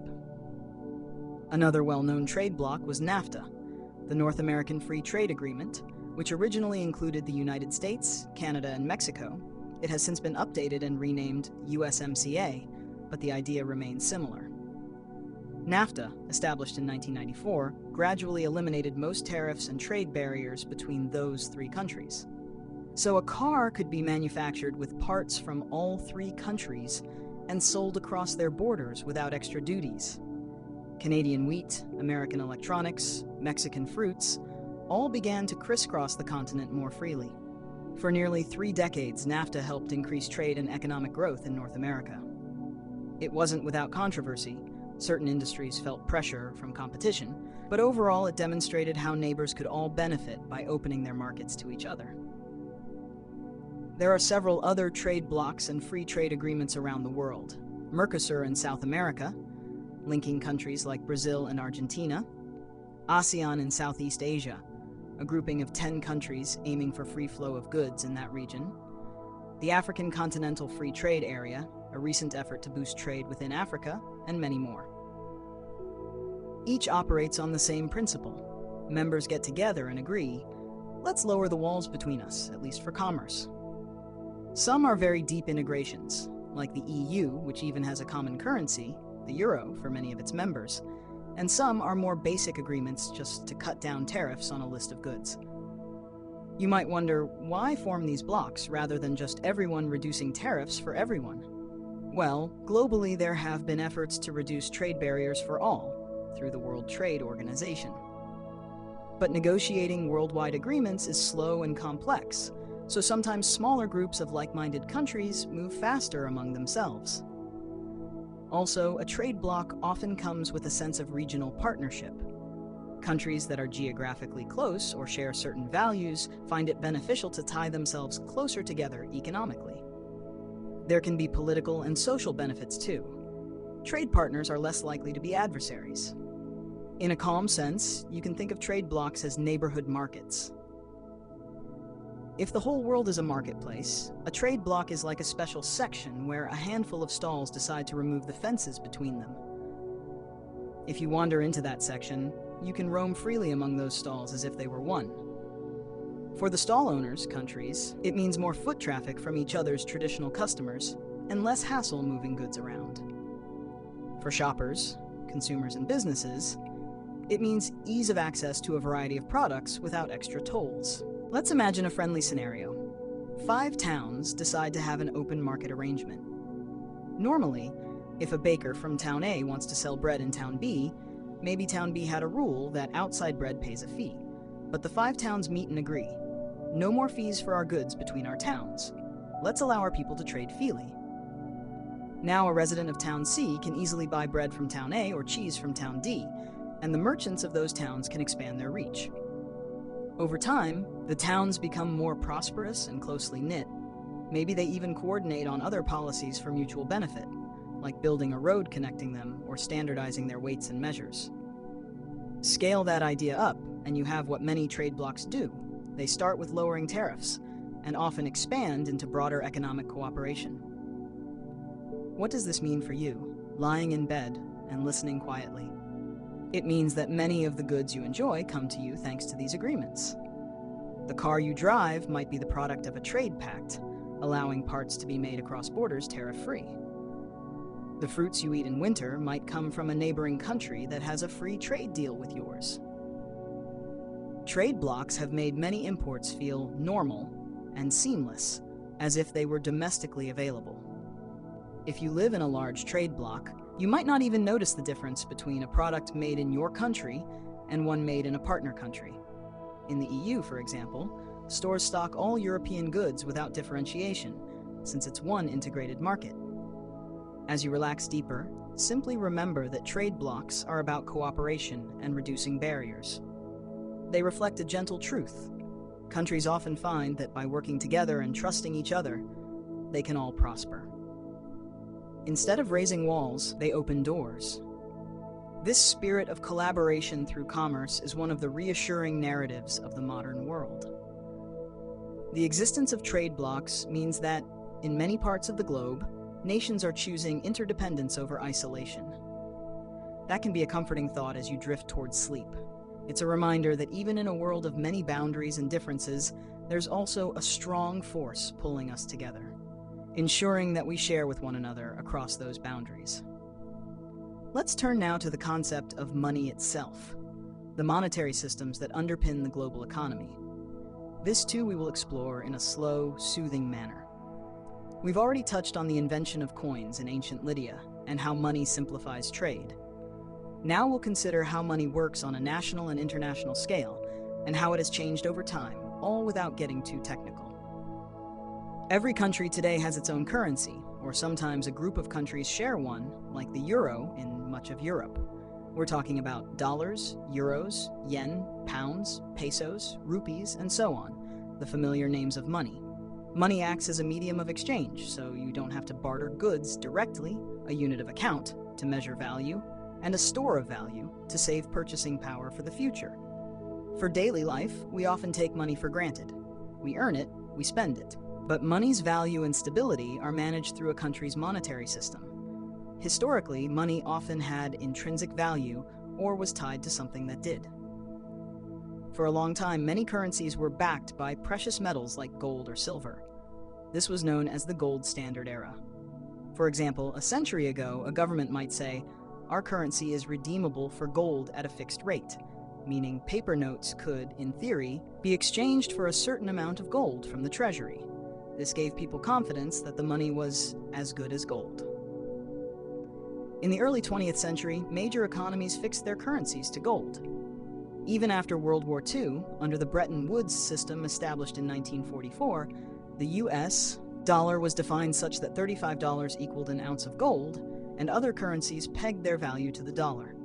A: Another well-known trade bloc was NAFTA, the North American Free Trade Agreement, which originally included the United States, Canada, and Mexico. It has since been updated and renamed USMCA, but the idea remains similar. NAFTA, established in 1994, gradually eliminated most tariffs and trade barriers between those three countries. So a car could be manufactured with parts from all three countries and sold across their borders without extra duties. Canadian wheat, American electronics, Mexican fruits, all began to crisscross the continent more freely. For nearly 3 decades, NAFTA helped increase trade and economic growth in North America. It wasn't without controversy. Certain industries felt pressure from competition, but overall it demonstrated how neighbors could all benefit by opening their markets to each other. There are several other trade blocs and free trade agreements around the world. Mercosur in South America, linking countries like Brazil and Argentina. ASEAN in Southeast Asia, a grouping of 10 countries aiming for free flow of goods in that region. The African Continental Free Trade Area, a recent effort to boost trade within Africa, and many more. Each operates on the same principle. Members get together and agree, let's lower the walls between us, at least for commerce. Some are very deep integrations, like the EU, which even has a common currency, the euro, for many of its members, and some are more basic agreements just to cut down tariffs on a list of goods. You might wonder, why form these blocs rather than just everyone reducing tariffs for everyone? Well, globally there have been efforts to reduce trade barriers for all through the World Trade Organization. But negotiating worldwide agreements is slow and complex, so sometimes smaller groups of like-minded countries move faster among themselves. Also, a trade bloc often comes with a sense of regional partnership. Countries that are geographically close or share certain values find it beneficial to tie themselves closer together economically. There can be political and social benefits too. Trade partners are less likely to be adversaries. In a calm sense, you can think of trade blocs as neighborhood markets. If the whole world is a marketplace, a trade bloc is like a special section where a handful of stalls decide to remove the fences between them. If you wander into that section, you can roam freely among those stalls as if they were one. For the stall owners' countries, it means more foot traffic from each other's traditional customers and less hassle moving goods around. For shoppers, consumers, and businesses, it means ease of access to a variety of products without extra tolls. Let's imagine a friendly scenario. 5 towns decide to have an open market arrangement. Normally, if a baker from town A wants to sell bread in town B, maybe town B had a rule that outside bread pays a fee. But the 5 towns meet and agree. No more fees for our goods between our towns. Let's allow our people to trade freely. Now a resident of town C can easily buy bread from town A or cheese from town D, and the merchants of those towns can expand their reach. Over time, the towns become more prosperous and closely knit. Maybe they even coordinate on other policies for mutual benefit, like building a road connecting them or standardizing their weights and measures. Scale that idea up, and you have what many trade blocs do. They start with lowering tariffs, and often expand into broader economic cooperation. What does this mean for you, lying in bed and listening quietly? It means that many of the goods you enjoy come to you thanks to these agreements. The car you drive might be the product of a trade pact, allowing parts to be made across borders tariff-free. The fruits you eat in winter might come from a neighboring country that has a free trade deal with yours. Trade blocs have made many imports feel normal and seamless, as if they were domestically available. If you live in a large trade bloc, you might not even notice the difference between a product made in your country and one made in a partner country. In the EU, for example, stores stock all European goods without differentiation, since it's one integrated market. As you relax deeper, simply remember that trade blocs are about cooperation and reducing barriers. They reflect a gentle truth. Countries often find that by working together and trusting each other, they can all prosper. Instead of raising walls, they open doors. This spirit of collaboration through commerce is one of the reassuring narratives of the modern world. The existence of trade blocs means that, in many parts of the globe, nations are choosing interdependence over isolation. That can be a comforting thought as you drift towards sleep. It's a reminder that even in a world of many boundaries and differences, there's also a strong force pulling us together, ensuring that we share with one another across those boundaries. Let's turn now to the concept of money itself, the monetary systems that underpin the global economy. This too we will explore in a slow, soothing manner. We've already touched on the invention of coins in ancient Lydia and how money simplifies trade. Now we'll consider how money works on a national and international scale and how it has changed over time, all without getting too technical. Every country today has its own currency, or sometimes a group of countries share one, like the euro in much of Europe. We're talking about dollars, euros, yen, pounds, pesos, rupees, and so on, the familiar names of money. Money acts as a medium of exchange, so you don't have to barter goods directly, a unit of account to measure value, and a store of value to save purchasing power for the future. For daily life, we often take money for granted. We earn it, we spend it. But money's value and stability are managed through a country's monetary system. Historically, money often had intrinsic value or was tied to something that did. For a long time, many currencies were backed by precious metals like gold or silver. This was known as the gold standard era. For example, a century ago, a government might say, "Our currency is redeemable for gold at a fixed rate," meaning paper notes could, in theory, be exchanged for a certain amount of gold from the treasury. This gave people confidence that the money was as good as gold. In the early 20th century, major economies fixed their currencies to gold. Even after World War II, under the Bretton Woods system established in 1944, the US dollar was defined such that $35 equaled an ounce of gold, and other currencies pegged their value to the dollar.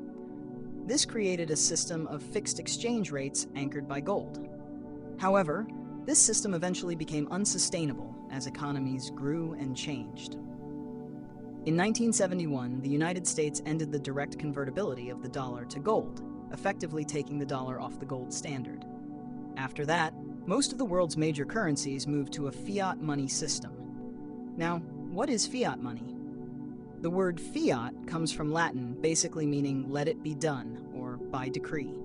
A: This created a system of fixed exchange rates anchored by gold. However, this system eventually became unsustainable as economies grew and changed. In 1971, the United States ended the direct convertibility of the dollar to gold, effectively taking the dollar off the gold standard. After that, most of the world's major currencies moved to a fiat money system. Now, what is fiat money? The word fiat comes from Latin, basically meaning "let it be done" or "by decree."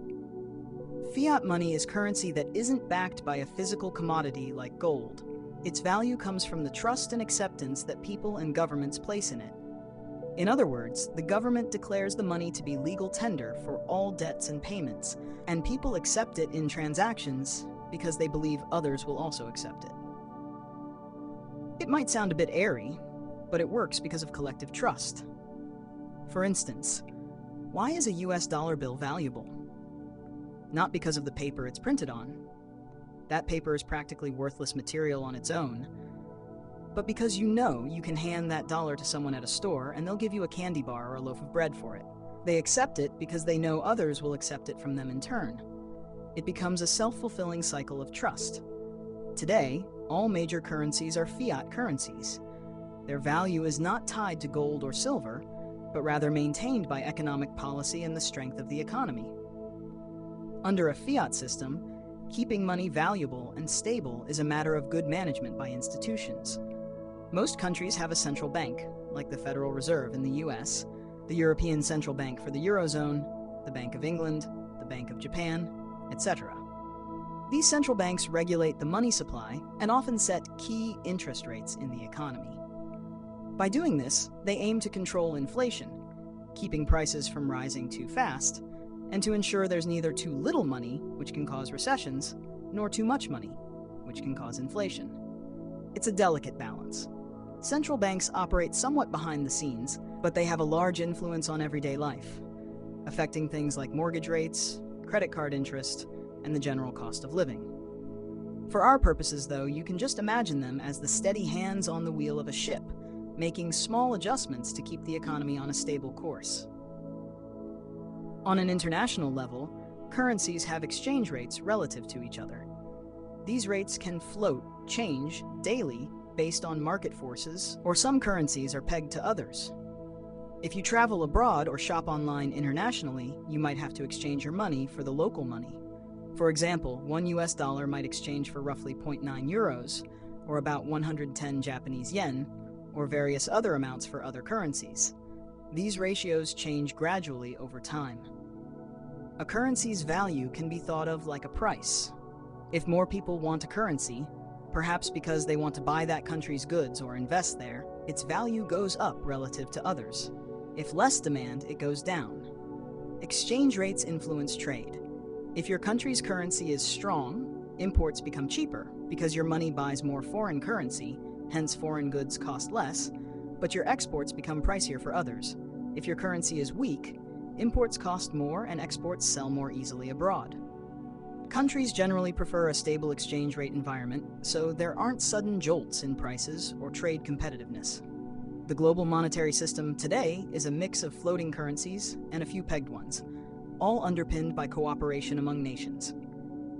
A: Fiat money is currency that isn't backed by a physical commodity like gold. Its value comes from the trust and acceptance that people and governments place in it. In other words, the government declares the money to be legal tender for all debts and payments, and people accept it in transactions because they believe others will also accept it. It might sound a bit airy, but it works because of collective trust. For instance, why is a US dollar bill valuable? Not because of the paper it's printed on. That paper is practically worthless material on its own. But because you know you can hand that dollar to someone at a store and they'll give you a candy bar or a loaf of bread for it. They accept it because they know others will accept it from them in turn. It becomes a self-fulfilling cycle of trust. Today, all major currencies are fiat currencies. Their value is not tied to gold or silver, but rather maintained by economic policy and the strength of the economy. Under a fiat system, keeping money valuable and stable is a matter of good management by institutions. Most countries have a central bank, like the Federal Reserve in the US, the European Central Bank for the Eurozone, the Bank of England, the Bank of Japan, etc. These central banks regulate the money supply and often set key interest rates in the economy. By doing this, they aim to control inflation, keeping prices from rising too fast, and to ensure there's neither too little money, which can cause recessions, nor too much money, which can cause inflation. It's a delicate balance. Central banks operate somewhat behind the scenes, but they have a large influence on everyday life, affecting things like mortgage rates, credit card interest, and the general cost of living. For our purposes, though, you can just imagine them as the steady hands on the wheel of a ship, making small adjustments to keep the economy on a stable course. On an international level, currencies have exchange rates relative to each other. These rates can change daily based on market forces, or some currencies are pegged to others. If you travel abroad or shop online internationally, you might have to exchange your money for the local money. For example, $1 might exchange for roughly 0.9 euros, or about 110 Japanese yen, or various other amounts for other currencies. These ratios change gradually over time. A currency's value can be thought of like a price. If more people want a currency, perhaps because they want to buy that country's goods or invest there, its value goes up relative to others. If less demand, it goes down. Exchange rates influence trade. If your country's currency is strong, imports become cheaper because your money buys more foreign currency, hence foreign goods cost less, but your exports become pricier for others. If your currency is weak, imports cost more and exports sell more easily abroad. Countries generally prefer a stable exchange rate environment, so there aren't sudden jolts in prices or trade competitiveness. The global monetary system today is a mix of floating currencies and a few pegged ones, all underpinned by cooperation among nations.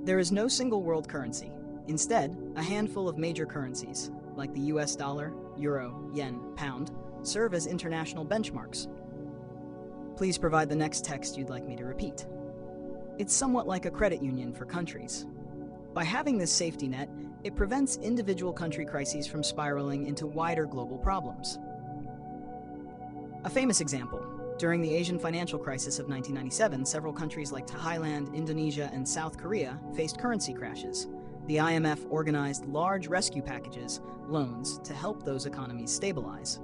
A: There is no single world currency. Instead, a handful of major currencies, like the US dollar, euro, yen, pound, serve as international benchmarks. Please provide the next text you'd like me to repeat. It's somewhat like a credit union for countries. By having this safety net, it prevents individual country crises from spiraling into wider global problems. A famous example, during the Asian financial crisis of 1997, several countries like Thailand, Indonesia, and South Korea faced currency crashes. The IMF organized large rescue packages, loans, to help those economies stabilize.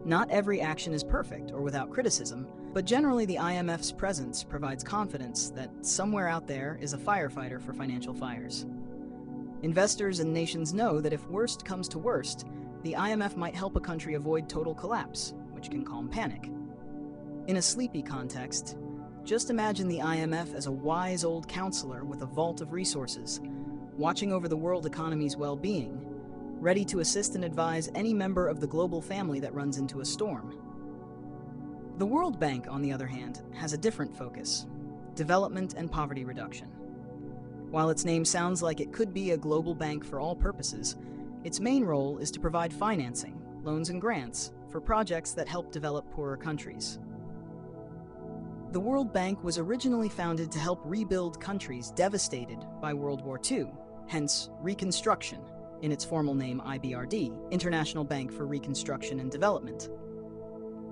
A: Not every action is perfect or without criticism, but generally the IMF's presence provides confidence that somewhere out there is a firefighter for financial fires. Investors and nations know that if worst comes to worst, the IMF might help a country avoid total collapse, which can calm panic. In a sleepy context, just imagine the IMF as a wise old counselor with a vault of resources, watching over the world economy's well-being, ready to assist and advise any member of the global family that runs into a storm. The World Bank, on the other hand, has a different focus: development and poverty reduction. While its name sounds like it could be a global bank for all purposes, its main role is to provide financing, loans and grants, for projects that help develop poorer countries. The World Bank was originally founded to help rebuild countries devastated by World War II, hence Reconstruction, in its formal name IBRD, International Bank for Reconstruction and Development.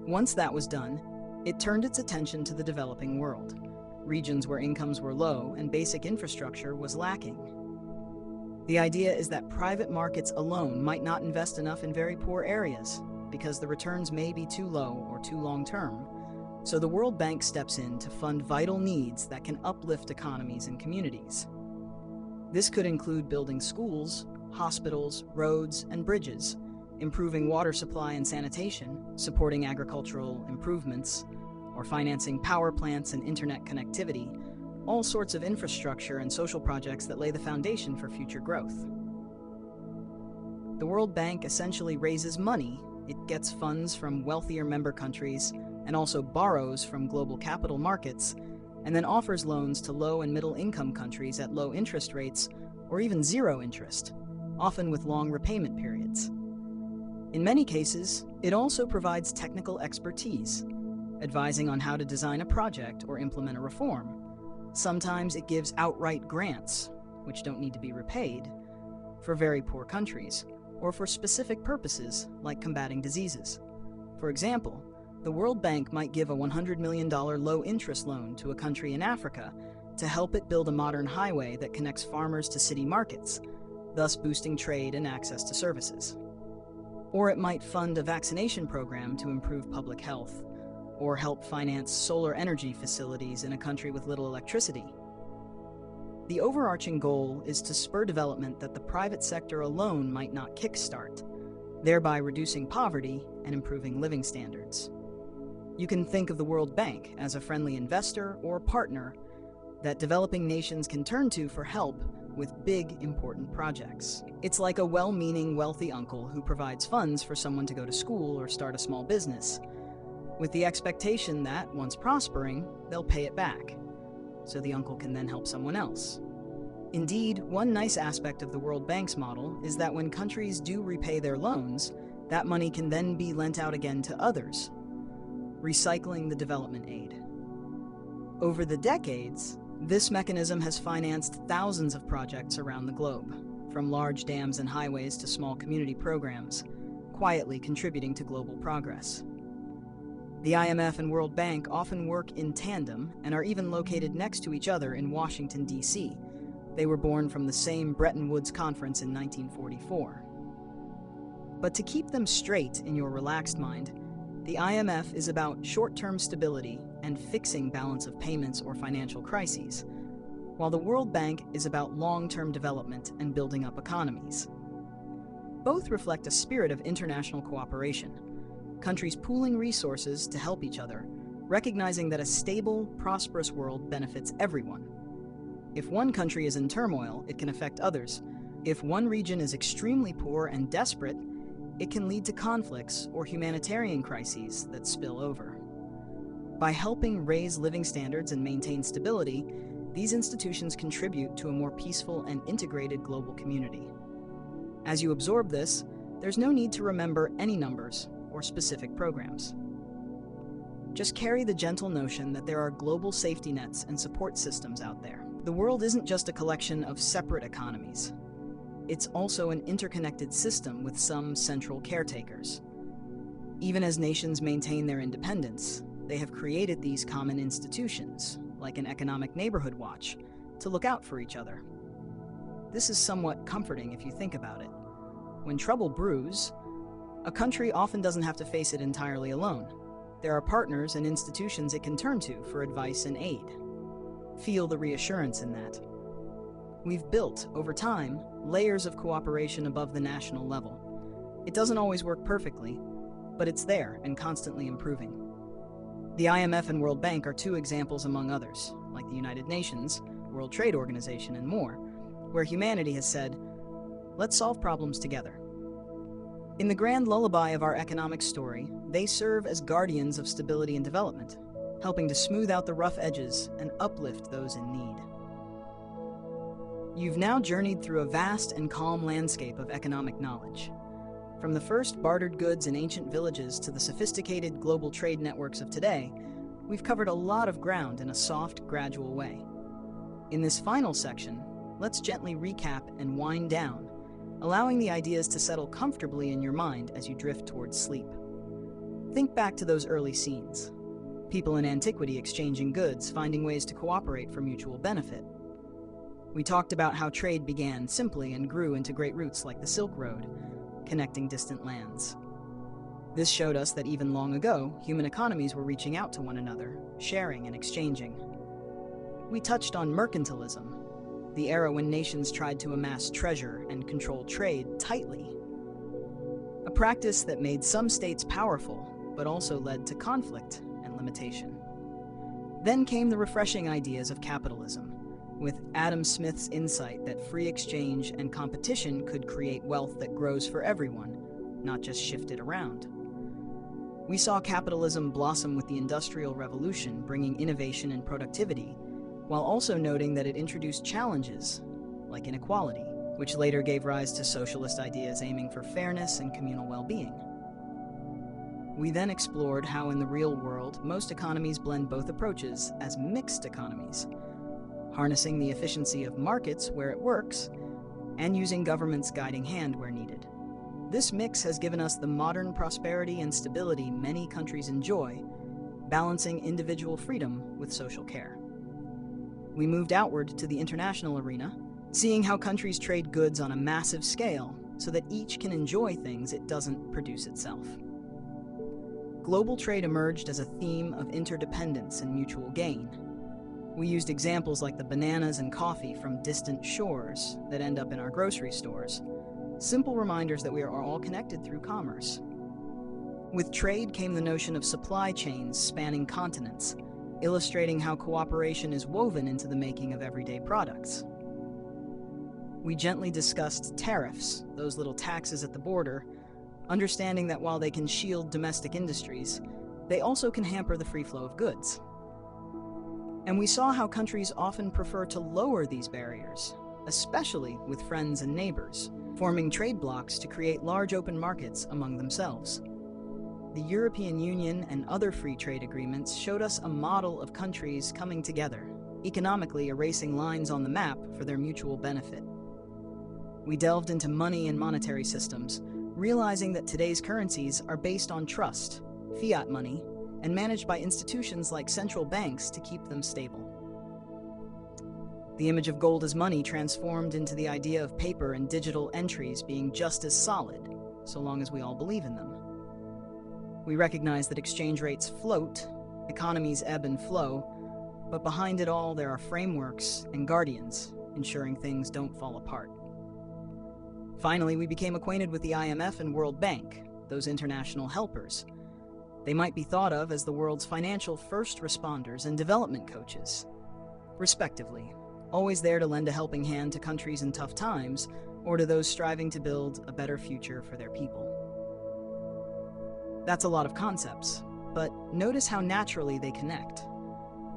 A: Once that was done, it turned its attention to the developing world, regions where incomes were low and basic infrastructure was lacking. The idea is that private markets alone might not invest enough in very poor areas because the returns may be too low or too long-term, so the World Bank steps in to fund vital needs that can uplift economies and communities. This could include building schools, hospitals, roads, and bridges, improving water supply and sanitation, supporting agricultural improvements, or financing power plants and internet connectivity, all sorts of infrastructure and social projects that lay the foundation for future growth. The World Bank essentially raises money. It gets funds from wealthier member countries and also borrows from global capital markets, and then offers loans to low and middle income countries at low interest rates or even zero interest, often with long repayment periods. In many cases, it also provides technical expertise, advising on how to design a project or implement a reform. Sometimes it gives outright grants, which don't need to be repaid, for very poor countries, or for specific purposes like combating diseases. For example, the World Bank might give a $100 million low-interest loan to a country in Africa to help it build a modern highway that connects farmers to city markets, thus boosting trade and access to services. Or it might fund a vaccination program to improve public health, or help finance solar energy facilities in a country with little electricity. The overarching goal is to spur development that the private sector alone might not kickstart, thereby reducing poverty and improving living standards. You can think of the World Bank as a friendly investor or partner that developing nations can turn to for help with big, important projects. It's like a well-meaning, wealthy uncle who provides funds for someone to go to school or start a small business, with the expectation that, once prospering, they'll pay it back, so the uncle can then help someone else. Indeed, one nice aspect of the World Bank's model is that when countries do repay their loans, that money can then be lent out again to others, recycling the development aid. Over the decades, this mechanism has financed thousands of projects around the globe, from large dams and highways to small community programs, quietly contributing to global progress. The IMF and World Bank often work in tandem and are even located next to each other in Washington, D.C. They were born from the same Bretton Woods Conference in 1944. But to keep them straight in your relaxed mind, the IMF is about short-term stability and fixing balance of payments or financial crises, while the World Bank is about long-term development and building up economies. Both reflect a spirit of international cooperation, countries pooling resources to help each other, recognizing that a stable, prosperous world benefits everyone. If one country is in turmoil, it can affect others. If one region is extremely poor and desperate, it can lead to conflicts or humanitarian crises that spill over. By helping raise living standards and maintain stability, these institutions contribute to a more peaceful and integrated global community. As you absorb this, there's no need to remember any numbers or specific programs. Just carry the gentle notion that there are global safety nets and support systems out there. The world isn't just a collection of separate economies. It's also an interconnected system with some central caretakers. Even as nations maintain their independence, they have created these common institutions, like an economic neighborhood watch, to look out for each other. This is somewhat comforting if you think about it. When trouble brews, a country often doesn't have to face it entirely alone. There are partners and institutions it can turn to for advice and aid. Feel the reassurance in that. We've built, over time, layers of cooperation above the national level. It doesn't always work perfectly, but it's there and constantly improving. The IMF and World Bank are two examples among others, like the United Nations, World Trade Organization, and more, where humanity has said, let's solve problems together. In the grand lullaby of our economic story, they serve as guardians of stability and development, helping to smooth out the rough edges and uplift those in need. You've now journeyed through a vast and calm landscape of economic knowledge. From the first bartered goods in ancient villages to the sophisticated global trade networks of today, we've covered a lot of ground in a soft, gradual way. In this final section, let's gently recap and wind down, allowing the ideas to settle comfortably in your mind as you drift towards sleep. Think back to those early scenes. People in antiquity exchanging goods, finding ways to cooperate for mutual benefit. We talked about how trade began simply and grew into great routes like the Silk Road, connecting distant lands. This showed us that even long ago, human economies were reaching out to one another, sharing and exchanging. We touched on mercantilism, the era when nations tried to amass treasure and control trade tightly. A practice that made some states powerful, but also led to conflict and limitation. Then came the refreshing ideas of capitalism, with Adam Smith's insight that free exchange and competition could create wealth that grows for everyone, not just shifted around. We saw capitalism blossom with the Industrial Revolution, bringing innovation and productivity, while also noting that it introduced challenges, like inequality, which later gave rise to socialist ideas aiming for fairness and communal well-being. We then explored how in the real world, most economies blend both approaches as mixed economies, harnessing the efficiency of markets where it works, and using government's guiding hand where needed. This mix has given us the modern prosperity and stability many countries enjoy, balancing individual freedom with social care. We moved outward to the international arena, seeing how countries trade goods on a massive scale so that each can enjoy things it doesn't produce itself. Global trade emerged as a theme of interdependence and mutual gain. We used examples like the bananas and coffee from distant shores that end up in our grocery stores, simple reminders that we are all connected through commerce. With trade came the notion of supply chains spanning continents, illustrating how cooperation is woven into the making of everyday products. We gently discussed tariffs, those little taxes at the border, understanding that while they can shield domestic industries, they also can hamper the free flow of goods. And we saw how countries often prefer to lower these barriers, especially with friends and neighbors, forming trade blocs to create large open markets among themselves. The European Union and other free trade agreements showed us a model of countries coming together, economically erasing lines on the map for their mutual benefit. We delved into money and monetary systems, realizing that today's currencies are based on trust, fiat money, and managed by institutions like central banks to keep them stable. The image of gold as money transformed into the idea of paper and digital entries being just as solid, so long as we all believe in them. We recognize that exchange rates float, economies ebb and flow, but behind it all there are frameworks and guardians, ensuring things don't fall apart. Finally, we became acquainted with the IMF and World Bank, those international helpers. They might be thought of as the world's financial first responders and development coaches, respectively, always there to lend a helping hand to countries in tough times or to those striving to build a better future for their people. That's a lot of concepts, but notice how naturally they connect.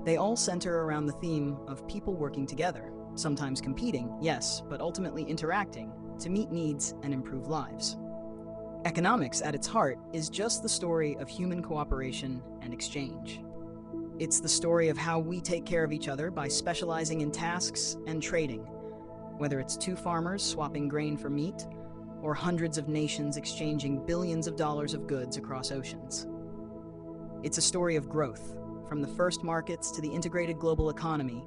A: They all center around the theme of people working together, sometimes competing, yes, but ultimately interacting to meet needs and improve lives. Economics, at its heart, is just the story of human cooperation and exchange. It's the story of how we take care of each other by specializing in tasks and trading, whether it's two farmers swapping grain for meat, or hundreds of nations exchanging billions of dollars of goods across oceans. It's a story of growth, from the first markets to the integrated global economy,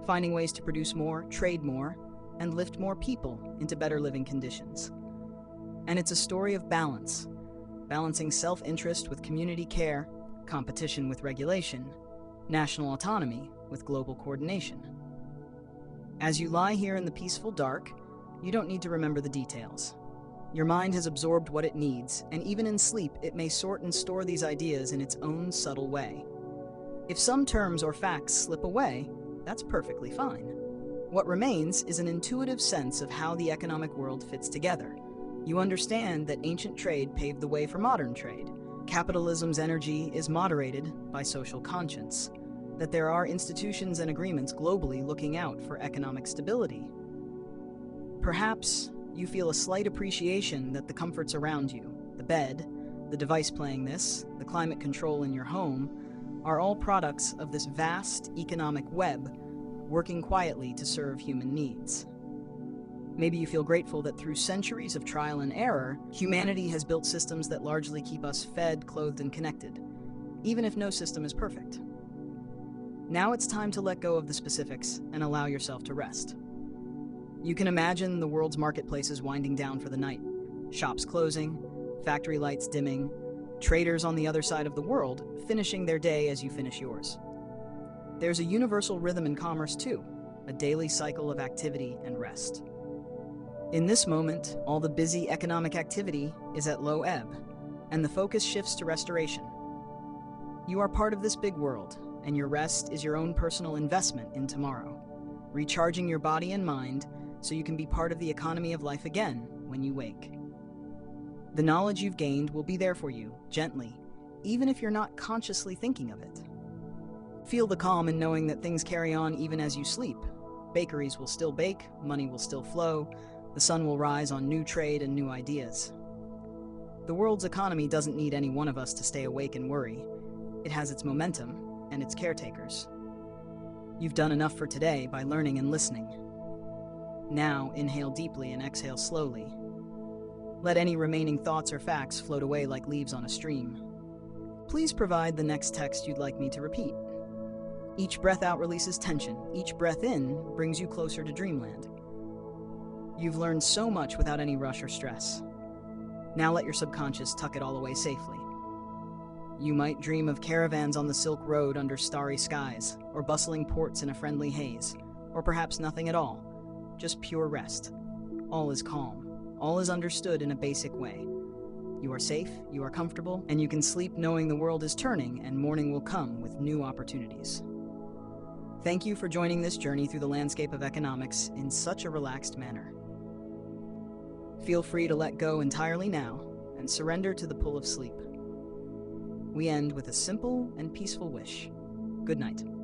A: finding ways to produce more, trade more, and lift more people into better living conditions. And it's a story of balance, balancing self-interest with community care, competition with regulation, national autonomy with global coordination. As you lie here in the peaceful dark, you don't need to remember the details. Your mind has absorbed what it needs, and even in sleep, it may sort and store these ideas in its own subtle way. If some terms or facts slip away, that's perfectly fine. What remains is an intuitive sense of how the economic world fits together. You understand that ancient trade paved the way for modern trade. Capitalism's energy is moderated by social conscience, that there are institutions and agreements globally looking out for economic stability. Perhaps you feel a slight appreciation that the comforts around you, the bed, the device playing this, the climate control in your home, are all products of this vast economic web working quietly to serve human needs. Maybe you feel grateful that through centuries of trial and error, humanity has built systems that largely keep us fed, clothed, and connected, even if no system is perfect. Now it's time to let go of the specifics and allow yourself to rest. You can imagine the world's marketplaces winding down for the night, shops closing, factory lights dimming, traders on the other side of the world finishing their day as you finish yours. There's a universal rhythm in commerce too, a daily cycle of activity and rest. In this moment, all the busy economic activity is at low ebb, and the focus shifts to restoration. You are part of this big world, and your rest is your own personal investment in tomorrow, recharging your body and mind so you can be part of the economy of life again when you wake. The knowledge you've gained will be there for you, gently, even if you're not consciously thinking of it. Feel the calm in knowing that things carry on even as you sleep. Bakeries will still bake, money will still flow, the sun will rise on new trade and new ideas. The world's economy doesn't need any one of us to stay awake and worry. It has its momentum and its caretakers. You've done enough for today by learning and listening. Now, inhale deeply and exhale slowly. Let any remaining thoughts or facts float away like leaves on a stream. Please provide the next text you'd like me to repeat. Each breath out releases tension. Each breath in brings you closer to dreamland. You've learned so much without any rush or stress. Now let your subconscious tuck it all away safely. You might dream of caravans on the Silk Road under starry skies, or bustling ports in a friendly haze, or perhaps nothing at all, just pure rest. All is calm. All is understood in a basic way. You are safe, you are comfortable, and you can sleep knowing the world is turning and morning will come with new opportunities. Thank you for joining this journey through the landscape of economics in such a relaxed manner. Feel free to let go entirely now and surrender to the pull of sleep. We end with a simple and peaceful wish. Good night.